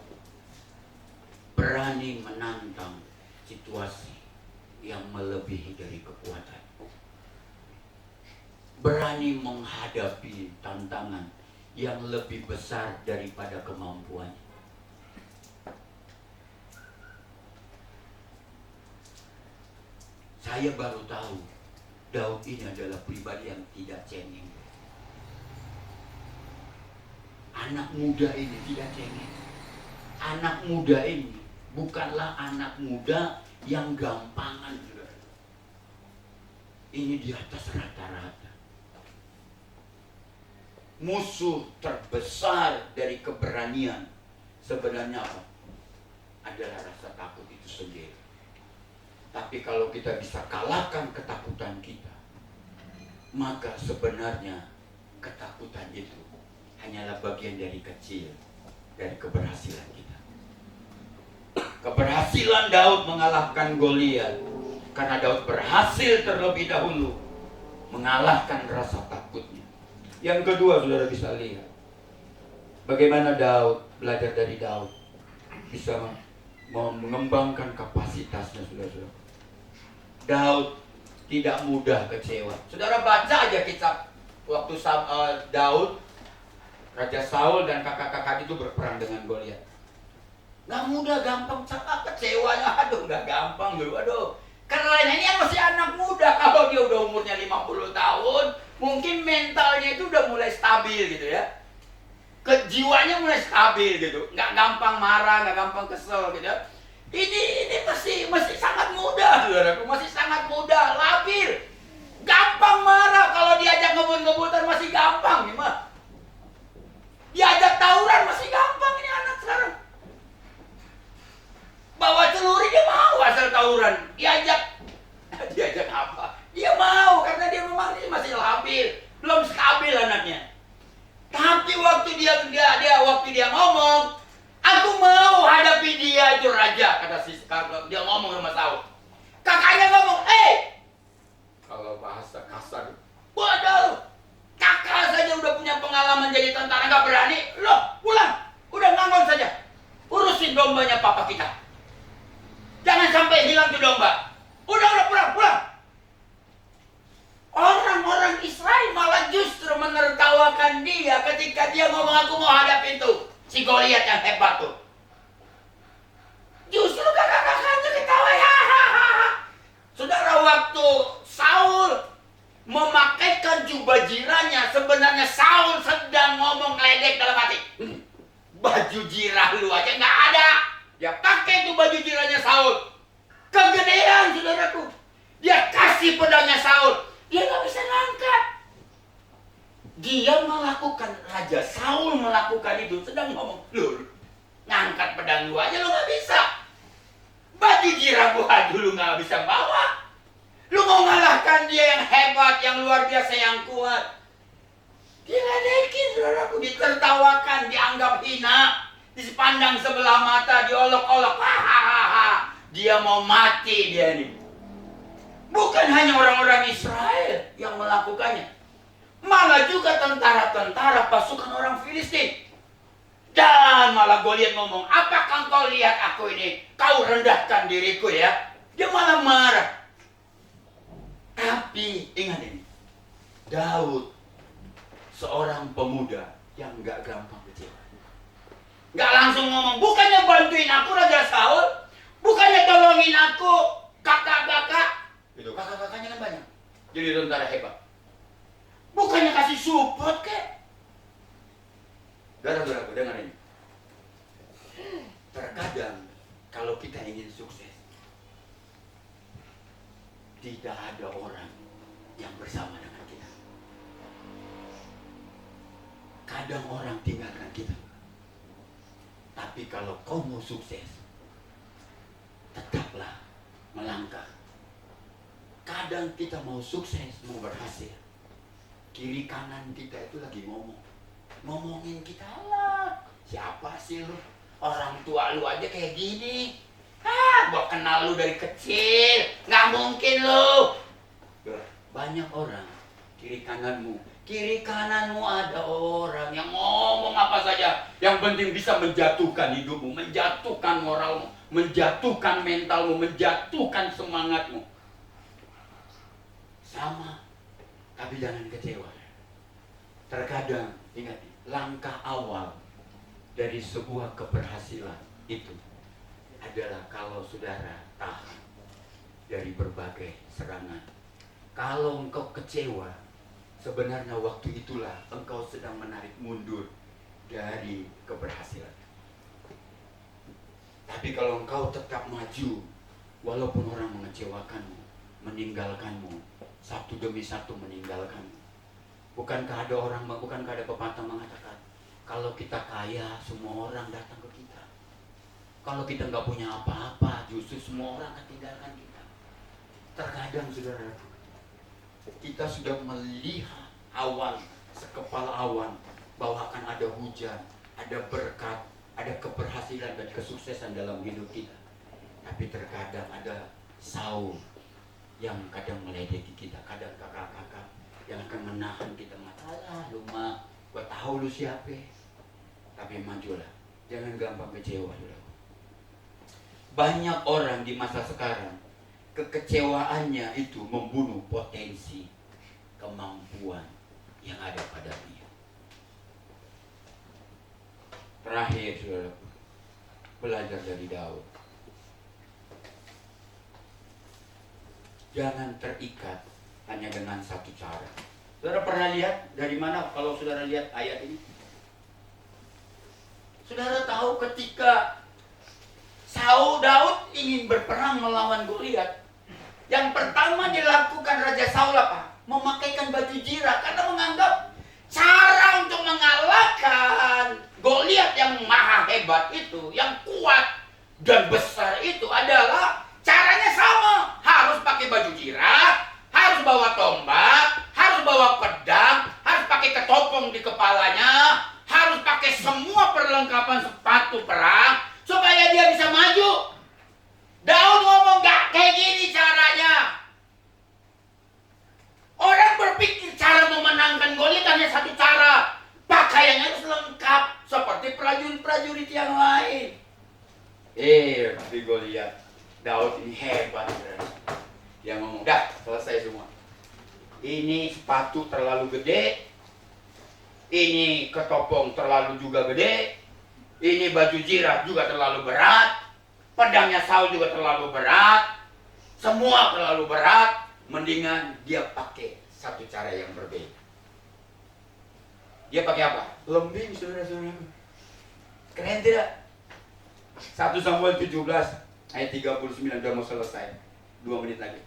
Berani menantang situasi yang melebihi dari kekuatan. Berani menghadapi tantangan yang lebih besar daripada kemampuannya. Saya baru tahu Daud ini adalah pribadi yang tidak cengeng. Anak muda ini tidak cengeng. Anak muda ini bukanlah anak muda yang gampangan, saudara. Ini di atas rata-rata. Musuh terbesar dari keberanian sebenarnya apa? Adalah rasa takut itu sendiri. Tapi kalau kita bisa kalahkan ketakutan kita, maka sebenarnya ketakutan itu hanyalah bagian dari kecil dari keberhasilan kita. Keberhasilan Daud mengalahkan Goliat karena Daud berhasil terlebih dahulu mengalahkan rasa takutnya. Yang kedua, saudara bisa lihat bagaimana Daud, belajar dari Daud, bisa mengembangkan kapasitasnya, saudara. Daud tidak mudah kecewa. Saudara baca aja kitab waktu Daud, Raja Saul dan kakak-kakak itu berperang dengan Goliat. Gak mudah, gampang kecewanya. Aduh, gak gampang dulu. Aduh, karena ini masih anak muda. Kalau dia udah umurnya 50 tahun, mungkin mentalnya itu udah mulai stabil gitu ya. Kejiwanya mulai stabil gitu. Gak gampang marah, gak gampang kesel gitu ya. Ini masih sangat muda, saudaraku. Masih sangat muda, labil. Gampang marah. Kalau diajak ngebut-ngebutan masih gampang nih mah. Diajak tawuran masih gampang ini anak sekarang. Bawa celuri dia mau asal tawuran. Diajak apa? Dia mau karena dia memang masih labil, belum stabil anaknya. Tapi waktu dia ngomong, aku mau hadapi dia itu raja, kata si dia ngomong sama Saul. Kakaknya ngomong, ketika dia ngomong aku mau hadapin tuh si Goliat yang hebat tuh. Justru kakak-kakaknya ketawa ya. Saudara, waktu Saul memakaikan jubah jirahnya, sebenarnya Saul sedang ngomong ledek dalam hati. Baju jirah lu aja nggak ada. Dia pakai tuh baju jirahnya Saul. Kegedean, saudaraku. Dia kasih pedangnya Saul. Dia nggak bisa ngangkat. Dia melakukan, Raja Saul melakukan itu, sedang ngomong, lu ngangkat pedang lu aja lu nggak bisa. Baju jirah gua dulu nggak bisa bawa. Lu mau ngalahkan dia yang hebat, yang luar biasa, yang kuat. Diledekin, saudaraku, ditertawakan, dianggap hina, dipandang sebelah mata, diolok-olok. Hahaha. Dia mau mati dia nih. Bukan hanya orang-orang Israel yang melakukannya, malah juga tentara-tentara pasukan orang Filistin. Dan malah Goliat ngomong, apakah kau lihat aku ini? Kau rendahkan diriku ya. Dia malah marah. Tapi ingat ini, Daud seorang pemuda yang gak gampang kecewa. Gak langsung ngomong, bukannya bantuin aku Raja Saul, bukannya tolongin aku kakak-kakak. Itu kakak-kakaknya kan banyak, jadi tentara hebat. Bukannya kasih support kek. Saudara-saudaraku, dengar ini. Terkadang kalau kita ingin sukses, tidak ada orang yang bersama dengan kita. Kadang orang tinggalkan kita. Tapi kalau kau mau sukses, tetaplah melangkah. Kadang kita mau sukses, mau berhasil, kiri kanan kita itu lagi ngomongin kita lah. Siapa sih lu? Orang tua lu aja kayak gini. Gua kenal lu dari kecil. Nggak mungkin lu. Banyak orang kiri kananmu ada orang yang ngomong apa saja, yang penting bisa menjatuhkan hidupmu, menjatuhkan moralmu, menjatuhkan mentalmu, menjatuhkan semangatmu. Sama, tapi jangan kecewa. Terkadang ingat, langkah awal dari sebuah keberhasilan itu adalah kalau saudara tahan dari berbagai serangan. Kalau engkau kecewa, sebenarnya waktu itulah engkau sedang menarik mundur dari keberhasilan. Tapi kalau engkau tetap maju, walaupun orang mengecewakanmu, meninggalkanmu, satu demi satu meninggalkanmu. Bukankah ada pepatah mengatakan, kalau kita kaya, semua orang datang ke kita. Kalau kita nggak punya apa-apa, justru semua orang akan tinggalkan kita. Terkadang saudara, kita sudah melihat awan, sekepal awan, bahwa akan ada hujan, ada berkat, ada keberhasilan dan kesuksesan dalam hidup kita. Tapi terkadang ada Saul yang kadang meledeki kita, kadang kakak-kakak yang akan menahan kita. Alah, lu mah, gua tahu lu siapa. Tapi majulah, jangan gampang kecewa. Banyak orang di masa sekarang, kekecewaannya itu membunuh potensi kemampuan yang ada pada dia. Terakhir, saudara, belajar dari Daud. Jangan terikat hanya dengan satu cara. Saudara pernah lihat dari mana kalau saudara lihat ayat ini? Saudara tahu ketika Daud ingin berperang melawan Goliat, yang pertama dilakukan Raja Saul apa? Memakaikan baju jirah, karena menganggap cara untuk mengalahkan Goliat yang maha hebat itu, yang kuat dan besar itu adalah caranya sama. Harus pakai baju jirah, harus bawa tombak, harus bawa pedang, harus pakai ketopong di kepalanya, harus pakai semua perlengkapan sepatu perang supaya dia bisa maju. Daud ngomong gak kayak gini caranya. Orang berpikir cara memenangkan Goliat hanya satu cara. Pakaiannya harus lengkap seperti prajurit-prajurit yang lain. Tapi Goliat, Daud ini hebat. Dia ngomong, dah selesai semua. Ini sepatu terlalu gede, ini ketopong terlalu juga gede, ini baju jirah juga terlalu berat, pedangnya Saul juga terlalu berat, semua terlalu berat. Mendingan dia pakai satu cara yang berbeda. Dia pakai apa? Lembing, saudara-saudara. Keren tidak? 1 Samuel 17 ayat 39, udah mau selesai. 2 menit lagi.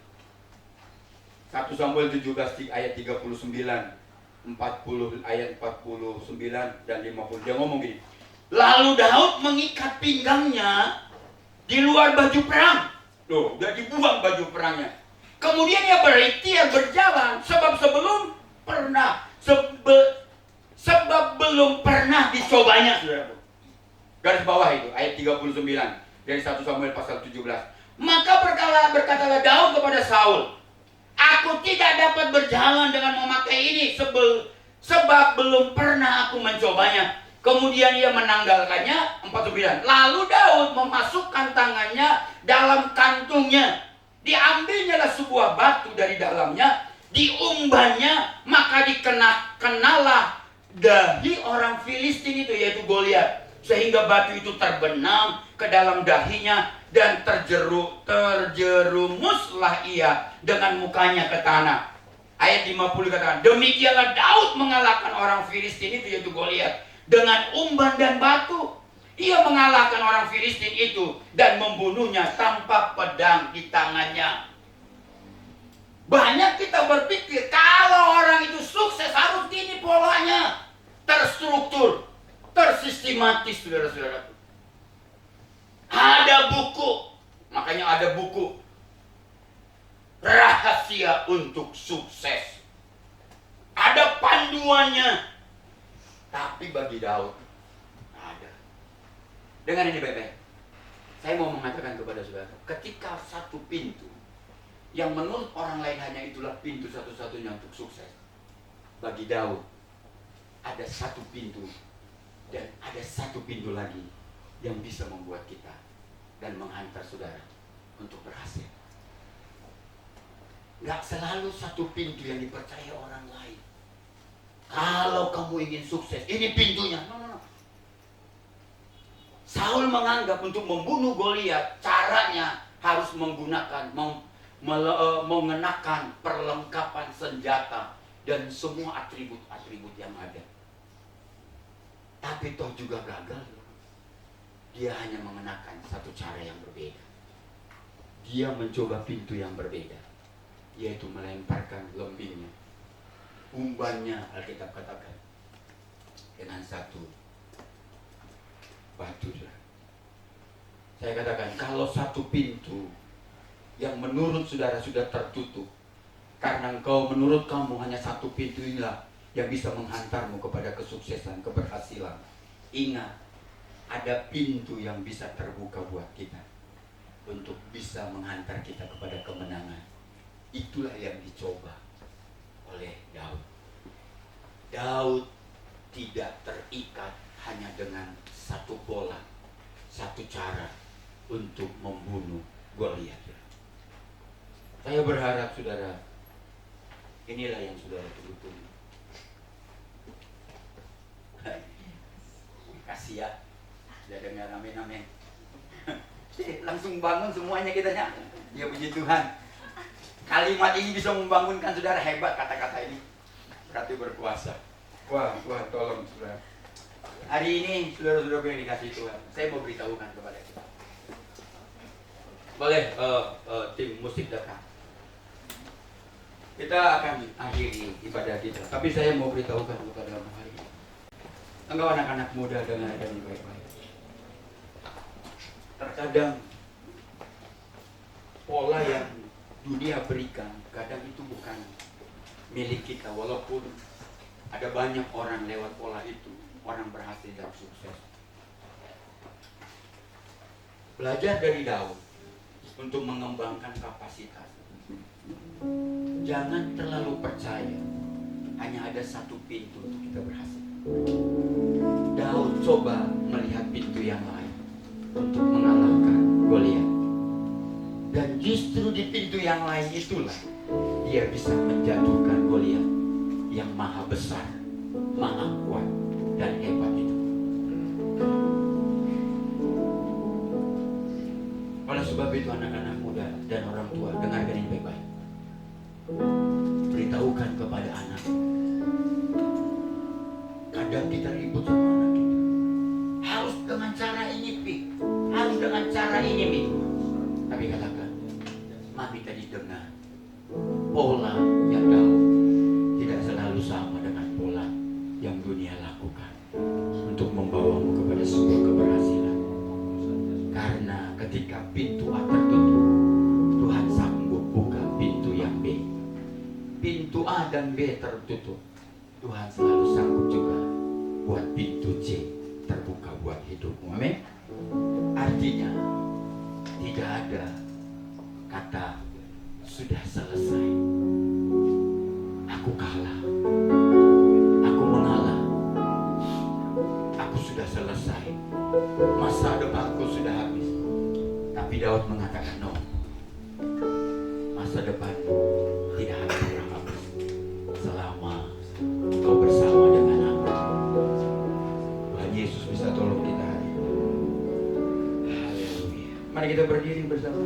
1 Samuel 17 ayat 39, 40 ayat 49 dan 50. Dia ngomong gini. Lalu Daud mengikat pinggangnya di luar baju perang. Loh, udah dibuang baju perangnya. Kemudian ia berikhtiar berjalan sebab belum pernah dicobanya, saudara. Garis bawah itu ayat 39 dari 1 Samuel pasal 17. Maka berkatalah Daud kepada Saul, aku tidak dapat berjalan dengan memakai ini sebab belum pernah aku mencobanya. Kemudian ia menanggalkannya. 49. Lalu Daud memasukkan tangannya dalam kantungnya. Diambilnyalah sebuah batu dari dalamnya, diumbannya, maka dikenalah dahi orang Filistin itu, yaitu Goliat, sehingga batu itu terbenam ke dalam dahinya dan terjerumuslah ia dengan mukanya ke tanah. Ayat 50 katakan, demikianlah Daud mengalahkan orang Filistin itu, yaitu Goliat, dengan umban dan batu. Ia mengalahkan orang Filistin itu dan membunuhnya tanpa pedang di tangannya. Banyak kita berpikir kalau orang itu sukses harus gini polanya, terstruktur, tersistematis, saudara-saudara. Ada buku, makanya ada buku rahasia untuk sukses. Ada panduannya. Tapi bagi Daud ada. Dengar ini baik-baik. Saya mau mengatakan kepada saudara, ketika satu pintu yang menurut orang lain hanya itulah pintu satu-satunya untuk sukses, bagi Daud ada satu pintu dan ada satu pintu lagi yang bisa membuat kita dan menghantar saudara untuk berhasil. Gak selalu satu pintu yang dipercaya orang lain. Kalau kamu ingin sukses, ini pintunya. No. Saul menganggap untuk membunuh Goliat, caranya harus mengenakan perlengkapan senjata dan semua atribut-atribut yang ada. Tapi toh juga gagal. Dia hanya mengenakan satu cara yang berbeda. Dia mencoba pintu yang berbeda, yaitu melemparkan lembingnya, umbannya, Alkitab katakan, dengan satu batu. Saya katakan, kalau satu pintu yang menurut saudara sudah tertutup, karena menurut kamu hanya satu pintu inilah yang bisa menghantarmu kepada kesuksesan, keberhasilan. Ingat, ada pintu yang bisa terbuka buat kita untuk bisa menghantar kita kepada kemenangan. Itulah yang dicoba oleh Daud. Daud tidak terikat hanya dengan satu pola, satu cara untuk membunuh Goliat. Saya berharap saudara, inilah yang saudara tunggu-tunggu. Kasih ya, sudah dengar amin. Langsung bangun semuanya kitanya. Ya puji Tuhan. Kalimat ini bisa membangunkan saudara, hebat kata-kata ini. Berarti berkuasa. Wah, Tuhan tolong saudara. Hari ini saudara-saudara yang dikasih Tuhan, saya mau beritahukan kepada kita. Boleh tim musik datang. Kita akan akhiri ibadah kita. Tapi saya mau beritahukan kepada hari ini. Engkau anak-anak muda dengarkan ini baik-baik. Terkadang pola yang dunia berikan kadang itu bukan milik kita, walaupun ada banyak orang lewat pola itu, orang berhasil dan sukses. Belajar dari Daud untuk mengembangkan kapasitas. Jangan terlalu percaya hanya ada satu pintu untuk kita berhasil. Daud coba melihat pintu yang lain untuk mengalahkan Goliat. Dan justru di pintu yang lain itulah dia bisa menjatuhkan Goliat yang maha besar maha kuat dan hebat itu. Oleh sebab itu anak-anak muda dan orang tua, dengarkan ini baik-baik. Beritahukan kepada anak. Kadang kita ribut sama anak kita. Harus dengan cara ini, Pi. Harus dengan cara ini, Mi. Tapi katakan, Mami tadi dengar pola yang tahu tidak selalu sama dengan pola yang dunia lakukan untuk membawamu kepada sebuah keberhasilan. Karena ketika pintu A tertutup, Tuhan sanggup buka pintu yang B. Pintu A dan B tertutup, Tuhan selalu sanggup juga buat pintu C terbuka buat hidupmu. Amin. Artinya tidak ada kata sudah selesai. Aku kalah. Aku mengalah. Aku sudah selesai. Masa depanku sudah habis. Tapi Daud mengatakan no. Masa depanmu tidak akan pernah habis selama kau bersama dengan aku. Tuhan Yesus bisa tolong kita hari ini. Haleluya. Mari kita berdiri bersama.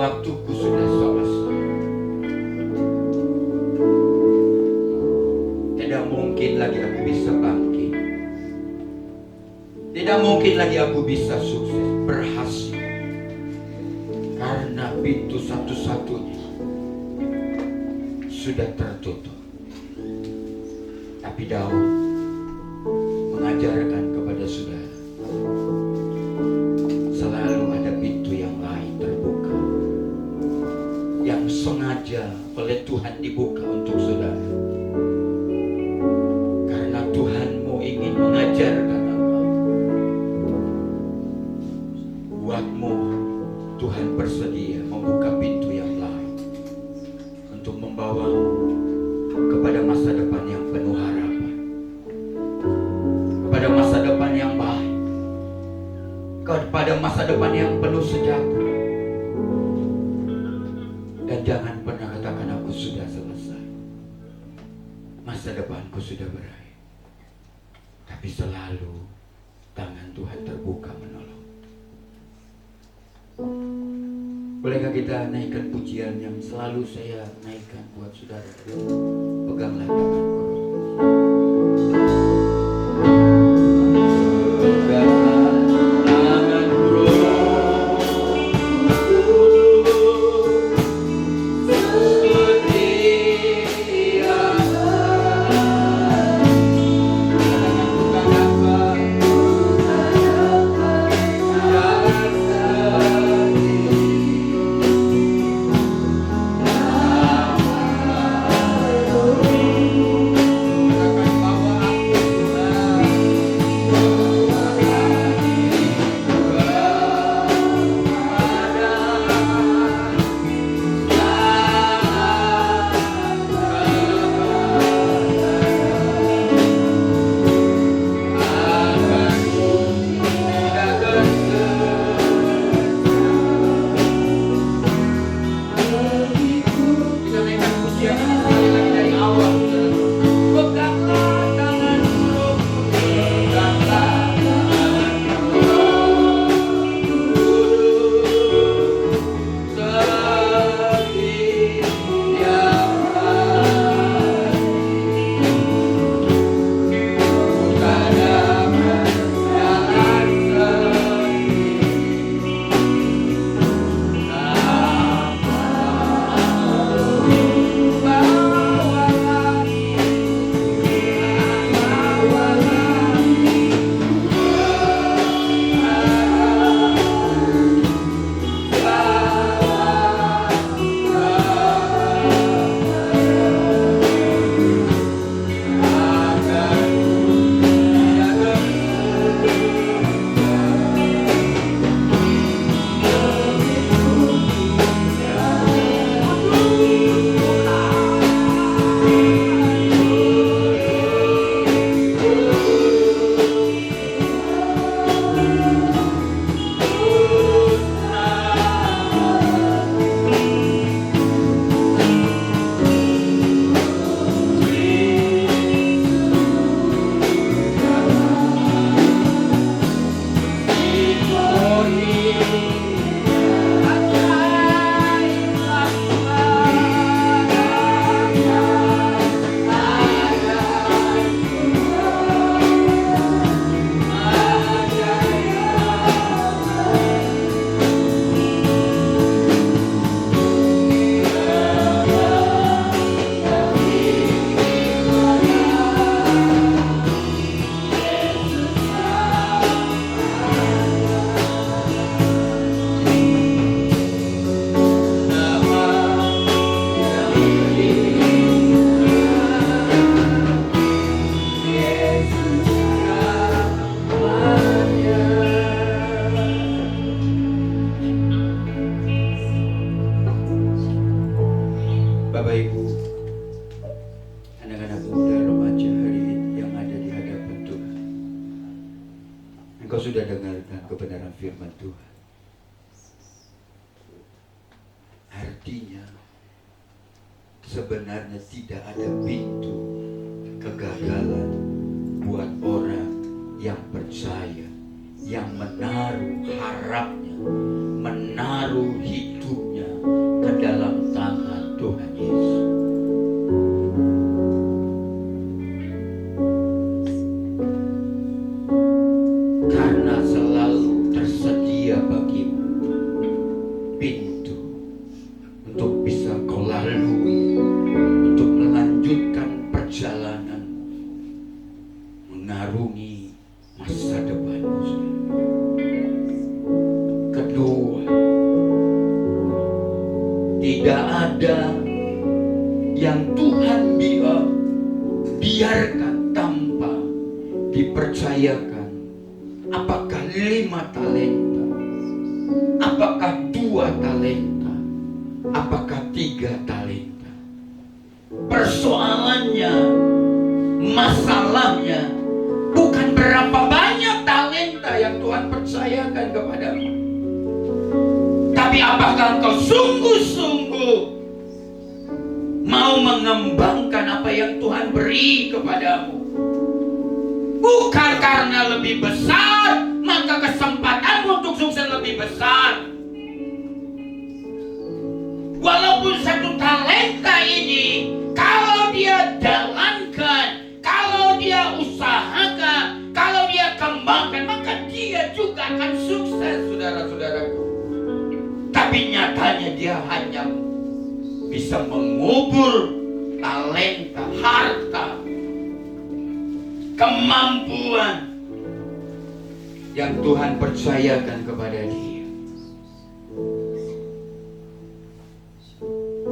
Waktuku sudah selesai. Tidak mungkin lagi aku bisa bangkit. Tidak mungkin lagi aku bisa sukses, berhasil. Karena pintu satu-satunya sudah tertutup. Tapi Daud mengajarkan kepada saudara, selalu ada pintu yang lain terbuka, yang sengaja oleh Tuhan dibuka untuk saudara. Karena Tuhanmu ingin mengajarkan engkau. Buatmu, Tuhan bersedia membuka pintu yang lain untuk membawamu kepada masa depan yang penuh harapan, kepada masa depan yang baik, kepada masa depan yang penuh sejahtera. Dan jangan pernah katakan aku sudah selesai, masa depanku sudah berakhir. Tapi selalu tangan Tuhan terbuka menolong. Bolehkah kita naikkan pujian yang selalu saya naikkan buat saudara? Peganglah tanganku. Artinya sebenarnya tidak ada pintu kegagalan buat orang yang percaya, yang menaruh harapnya, menaruh hidupnya ke dalam tangan Tuhan Yesus. Karena selalu tersedia bagimu pintu untuk bisa kau lalui, untuk melanjutkan perjalananmu, mengarungi masa depanmu. Kedua, tidak ada yang Tuhan biarkan tanpa dipercayakan. Apakah 5 talenta? Apakah 2 talenta? Apakah 3 talenta? Persoalannya, masalahnya bukan berapa banyak talenta yang Tuhan percayakan kepadamu, tapi apakah engkau sungguh-sungguh mau mengembangkan apa yang Tuhan beri kepadamu? Bukan karena lebih besar, maka kesempatanmu untuk sukses lebih besar. Walaupun 1 talenta ini, kalau dia jalankan, kalau dia usahakan, kalau dia kembangkan, maka dia juga akan sukses, saudara-saudaraku. Tapi nyatanya dia hanya bisa mengubur talenta, harta, kemampuan yang Tuhan percayakan kepada dia.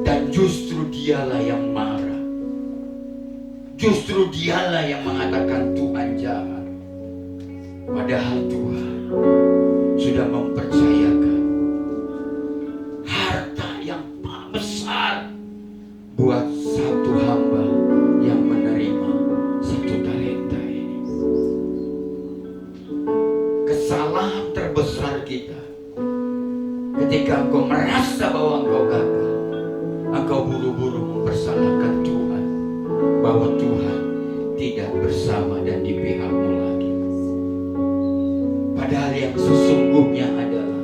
Dan justru dialah yang marah. Justru dialah yang mengatakan Tuhan jahat. Padahal Tuhan sudah mempercayakan harta yang besar buat satu hamba yang menerima 1 talenta ini. Kesalahan terbesar kita ketika engkau merasa bahwa engkau gagal, engkau buru-buru mempersalahkan Tuhan, bahwa Tuhan tidak bersama dan di pihakmu lagi. Padahal yang sesungguhnya adalah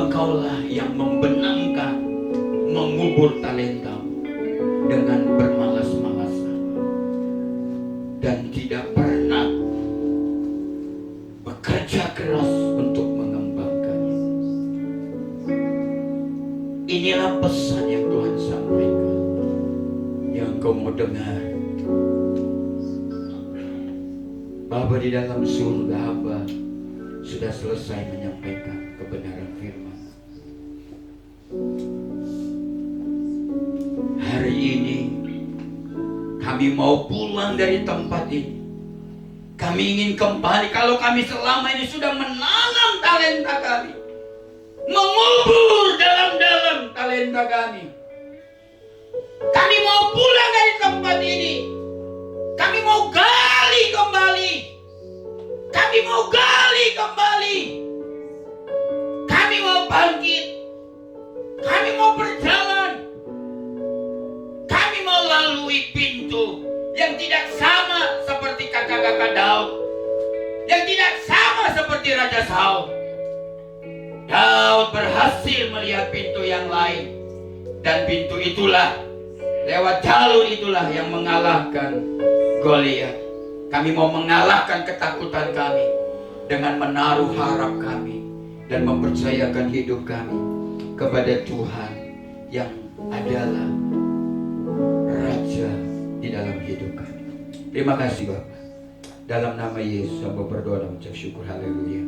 engkaulah yang membenamkan, mengubur talentamu dengan bermalas-malasan dan tidak pernah bekerja keras untuk mengembangkannya. Inilah pesan yang Tuhan sampaikan, yang kau mau dengar. Bapa di dalam surga, hamba sudah selesai menyampaikan kebenaran firman. Hari ini kami mau pulang dari tempat ini. Kami ingin kembali. Kalau kami selama ini sudah menanam talenta kami, mengubur dalam-dalam talenta kami, kami mau pulang dari tempat ini. Kami mau gali kembali. Kami mau gali kembali. Kami mau bangkit. Kami mau berjalan. Kami mau lalui pintu yang tidak sama seperti kakak-kakak Daud, yang tidak sama seperti Raja Saul. Daud berhasil melihat pintu yang lain, dan pintu itulah, lewat jalur itulah yang mengalahkan Goliat. Kami mau mengalahkan ketakutan kami dengan menaruh harap kami dan mempercayakan hidup kami kepada Tuhan yang adalah Raja di dalam hidup kami. Terima kasih Bapak. Dalam nama Yesus hamba berdoa dan mengucap syukur. Haleluya.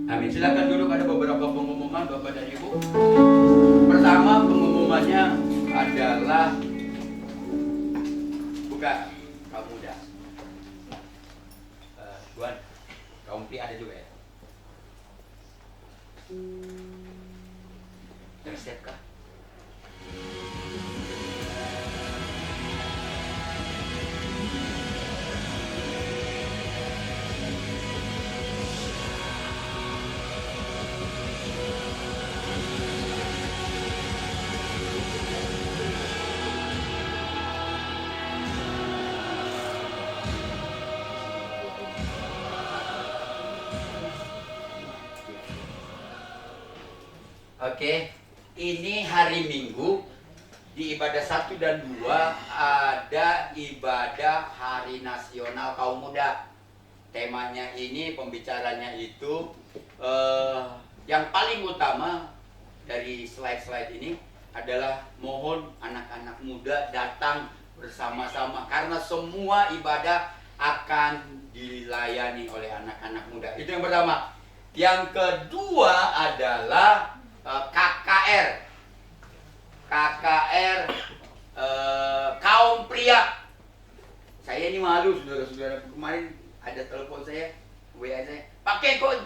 Amin. Silakan duduk. Ada beberapa pengumuman Bapak dan Ibu. Pertama, pengumumannya adalah buka kaum muda. Tuan, kaum pria ada juga ya? Siap kah? Oke, ini hari Minggu di ibadah 1 dan 2 ada ibadah Hari Nasional Kaum Muda. Temanya ini, pembicaranya itu yang paling utama dari slide-slide ini adalah mohon anak-anak muda datang bersama-sama karena semua ibadah akan dilayani oleh anak-anak muda. Itu yang pertama. Yang kedua adalah KKR. KKR kaum pria. Saya ini malu, saudara-saudara. Kemarin ada telepon saya, WA saya. Pakai kok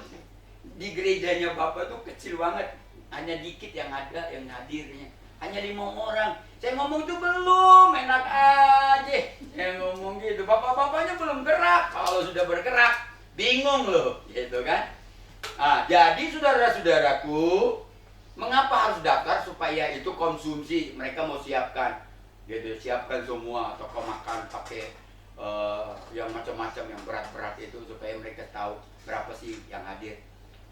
di gerejanya Bapak tuh kecil banget. Hanya dikit yang ada, yang hadirnya. Hanya 5 orang. Saya ngomong itu belum, enak aja. Saya ngomong gitu, bapak-bapaknya belum gerak. Kalau sudah bergerak, bingung loh, gitu kan. Nah, jadi saudara-saudaraku, mengapa harus daftar? Supaya itu konsumsi, mereka mau siapkan. Gitu, siapkan semua, toko makan pakai yang macam-macam, yang berat-berat itu, supaya mereka tahu berapa sih yang hadir.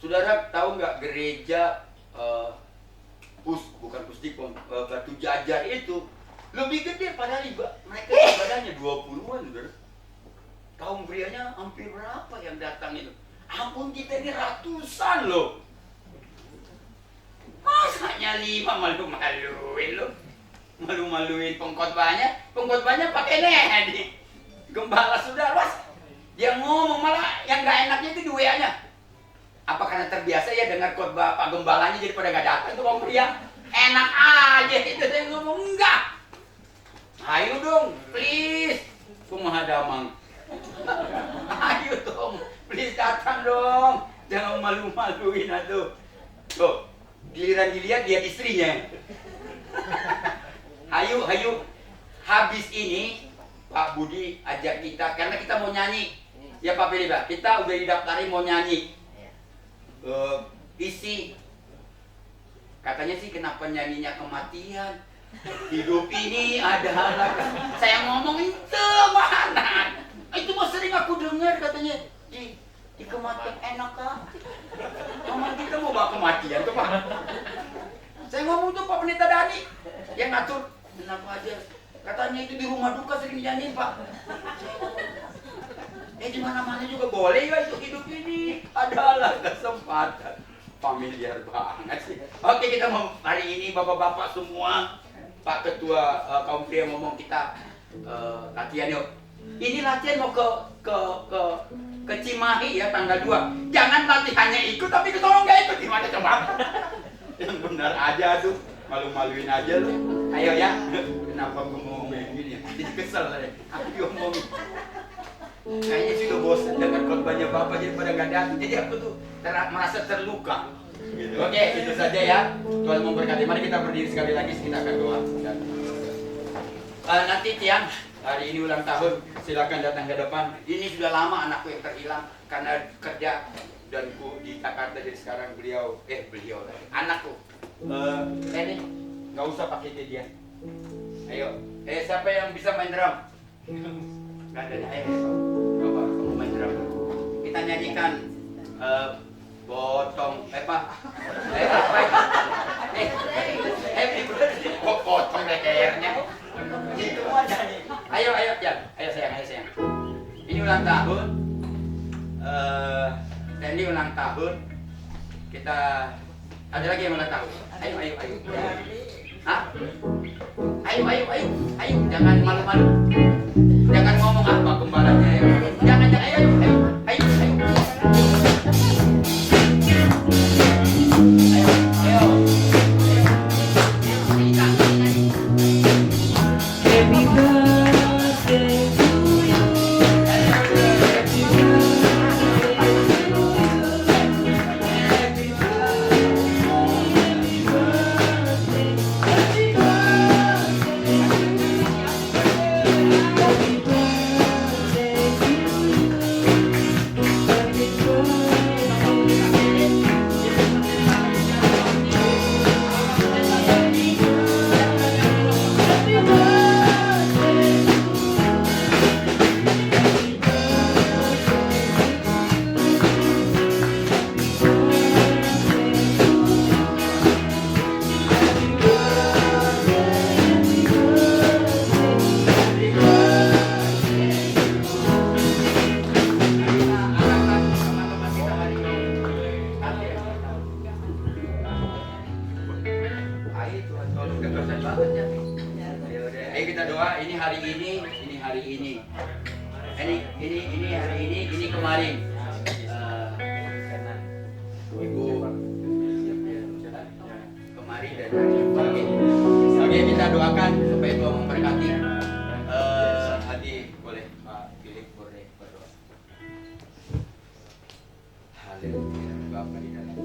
Saudara tahu nggak gereja bukan Pusdikon, Batu Jajar itu lebih gede, padahal mereka ibadahnya 20-an, saudara. Kaum prianya hampir berapa yang datang itu? Ampun, kita ini ratusan loh. Masanya 5 malu-maluin loh. Malu-maluin pengkhotbahnya pakai nih. Gembala sudah, was. Dia ngomong malah yang gak enaknya itu di WA-nya. Apa karena terbiasa ya dengar khotbah Pak Gembalanya jadi pada gak datang tuh kaum pria? Enak aja itu, saya ngomong enggak. Ayo dong, please. Kumaha damang. Ayo dong, please datang dong. Jangan malu-maluin atuh. Tuh, giliran dilihat dia istrinya. Ayo. Habis ini Pak Budi ajak kita karena kita mau nyanyi. Ya Pak Pilih, Pak. Kita udah didaftarin mau nyanyi. Isi katanya sih kenapa nyanyinya kematian, hidup ini ada harapan. Saya ngomong itu mana itu mah sering aku dengar katanya di kematian enak kah, ngomong kita mau bawa kematian tuh Pak. Saya ngomong tuh Pak Pendeta Dani yang ngatur, enak aja katanya itu di rumah duka sering nyanyiin Pak. Di mana-mana juga boleh ya untuk hidup ini. Adalah kesempatan. Familiar banget sih. Oke, kita mau hari ini bapak-bapak semua, Pak Ketua kaum pria ngomong kita latihan yuk. Ini latihan mau ke Cimahi ya tanggal 2. Jangan latihannya ikut tapi ketolong nggak ikut, gimana coba? Yang benar aja tuh, malu-maluin aja lu. Ayo ya. Kenapa gue ngomongin gini ya? Jadi kesel saya. Aku diomongin. Kayaknya sudah bosan dengar khotbahnya Bapak jadi pada nggak datang. Jadi aku tuh merasa terluka. Gitu. Oke, itu saja ya. Tuhan memberkati. Mari kita berdiri sekali lagi, kita akan doa. Nanti Tiang, hari ini ulang tahun, silakan datang ke depan. Ini sudah lama anakku yang terhilang karena kerja dan di Jakarta. Jadi sekarang beliau anakku. Ini nggak usah pakai dia. Ayo, siapa yang bisa main drum? Nggak ada, coba kamu main drum. Kita nyanyikan potong potong lehernya. Itu aja nih. Ayo sayang. Ini ulang tahun. Ini ulang tahun. Kita ada lagi yang ulang tahun. Ayo. Hah? Ayo, jangan malu-malu. Jangan ngomong apa gembalanya ya. Jangan, ayo. Happy birthday to you. Happy birthday to you. Baik Tuhan, kalau kekerasan banget ya. Ayo kita doa. Ini hari ini, ini hari ini. Ini hari ini kemarin. Ibu kemarin dan hari ini. Oke, kita doakan supaya Tuhan memberkati. Hadi boleh Pak Philip boleh berdoa. Haleluya. Bapa di dalam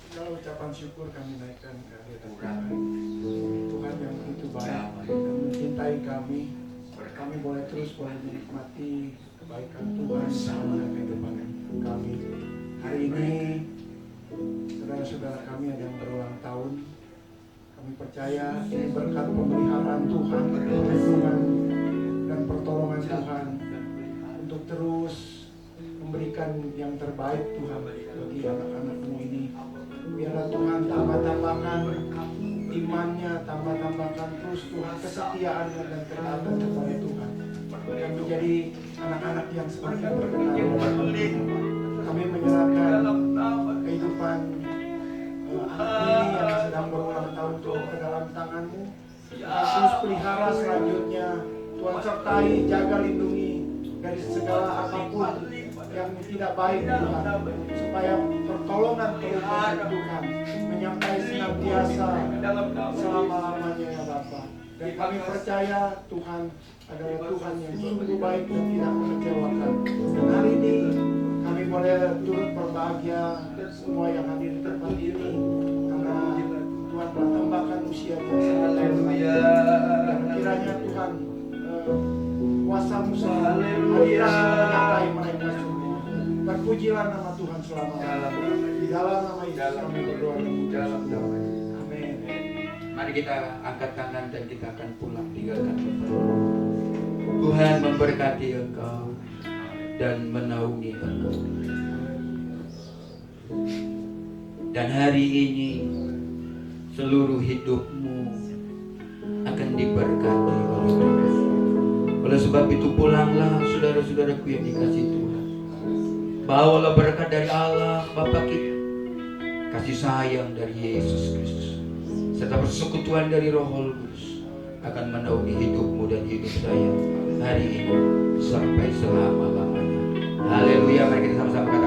Segala ucapan syukur kami naikkan ke hadirat Tuhan yang begitu baik dan mencintai kami. Kami boleh terus menikmati kebaikan Tuhan selama kehidupan kami. Hari ini saudara-saudara kami ada yang berulang tahun. Kami percaya ini berkat pemeliharaan Tuhan, perlindungan dan pertolongan Tuhan untuk terus memberikan yang terbaik Tuhan bagi anak-anak-Mu ini. Biarlah Tuhan tambah-tambahkan imannya, tambah-tambahkan terus Tuhan kesetiaannya dan ketaatan kepada Tuhan. Dan menjadi anak-anak yang semakin berkenan kepada Tuhan. Kami menyerahkan kehidupan anak ini yang sedang berulang tahun Tuhan ke dalam tangan-Mu. Tuhan terus pelihara selanjutnya. Tuhan sertai, jaga, lindungi dari segala apapun yang tidak baik Tuhan, supaya pertolongan Tuhan menyampai senantiasa selama-lamanya ya Bapa. Dan kami percaya Tuhan adalah Tuhan yang sungguh baik dan tidak mengecewakan. Dan hari ini kami boleh turut berbahagia semua yang hadir di tempat ini, karena Tuhan telah tambahkan usianya. Dan kiranya Tuhan kuasa-Mu menyertai mereka semua. Terpujilah nama Tuhan selama-lamanya. Di dalam nama Yesus kami berdoa dan mengucap amin. Mari kita angkat tangan dan kita akan pulang tinggalkan tempat. Tuhan memberkati engkau dan menaungi engkau. Dan hari ini seluruh hidupmu akan diberkati oleh Tuhan. Oleh sebab itu pulanglah saudara-saudaraku yang dikasihi Tuhan. Bawalah berkat dari Allah Bapa kita, kasih sayang dari Yesus Kristus, serta persekutuan dari Roh Kudus akan menaungi hidupmu dan hidup saya hari ini sampai selama-lamanya. Haleluya. Mari kita sama-sama katakan.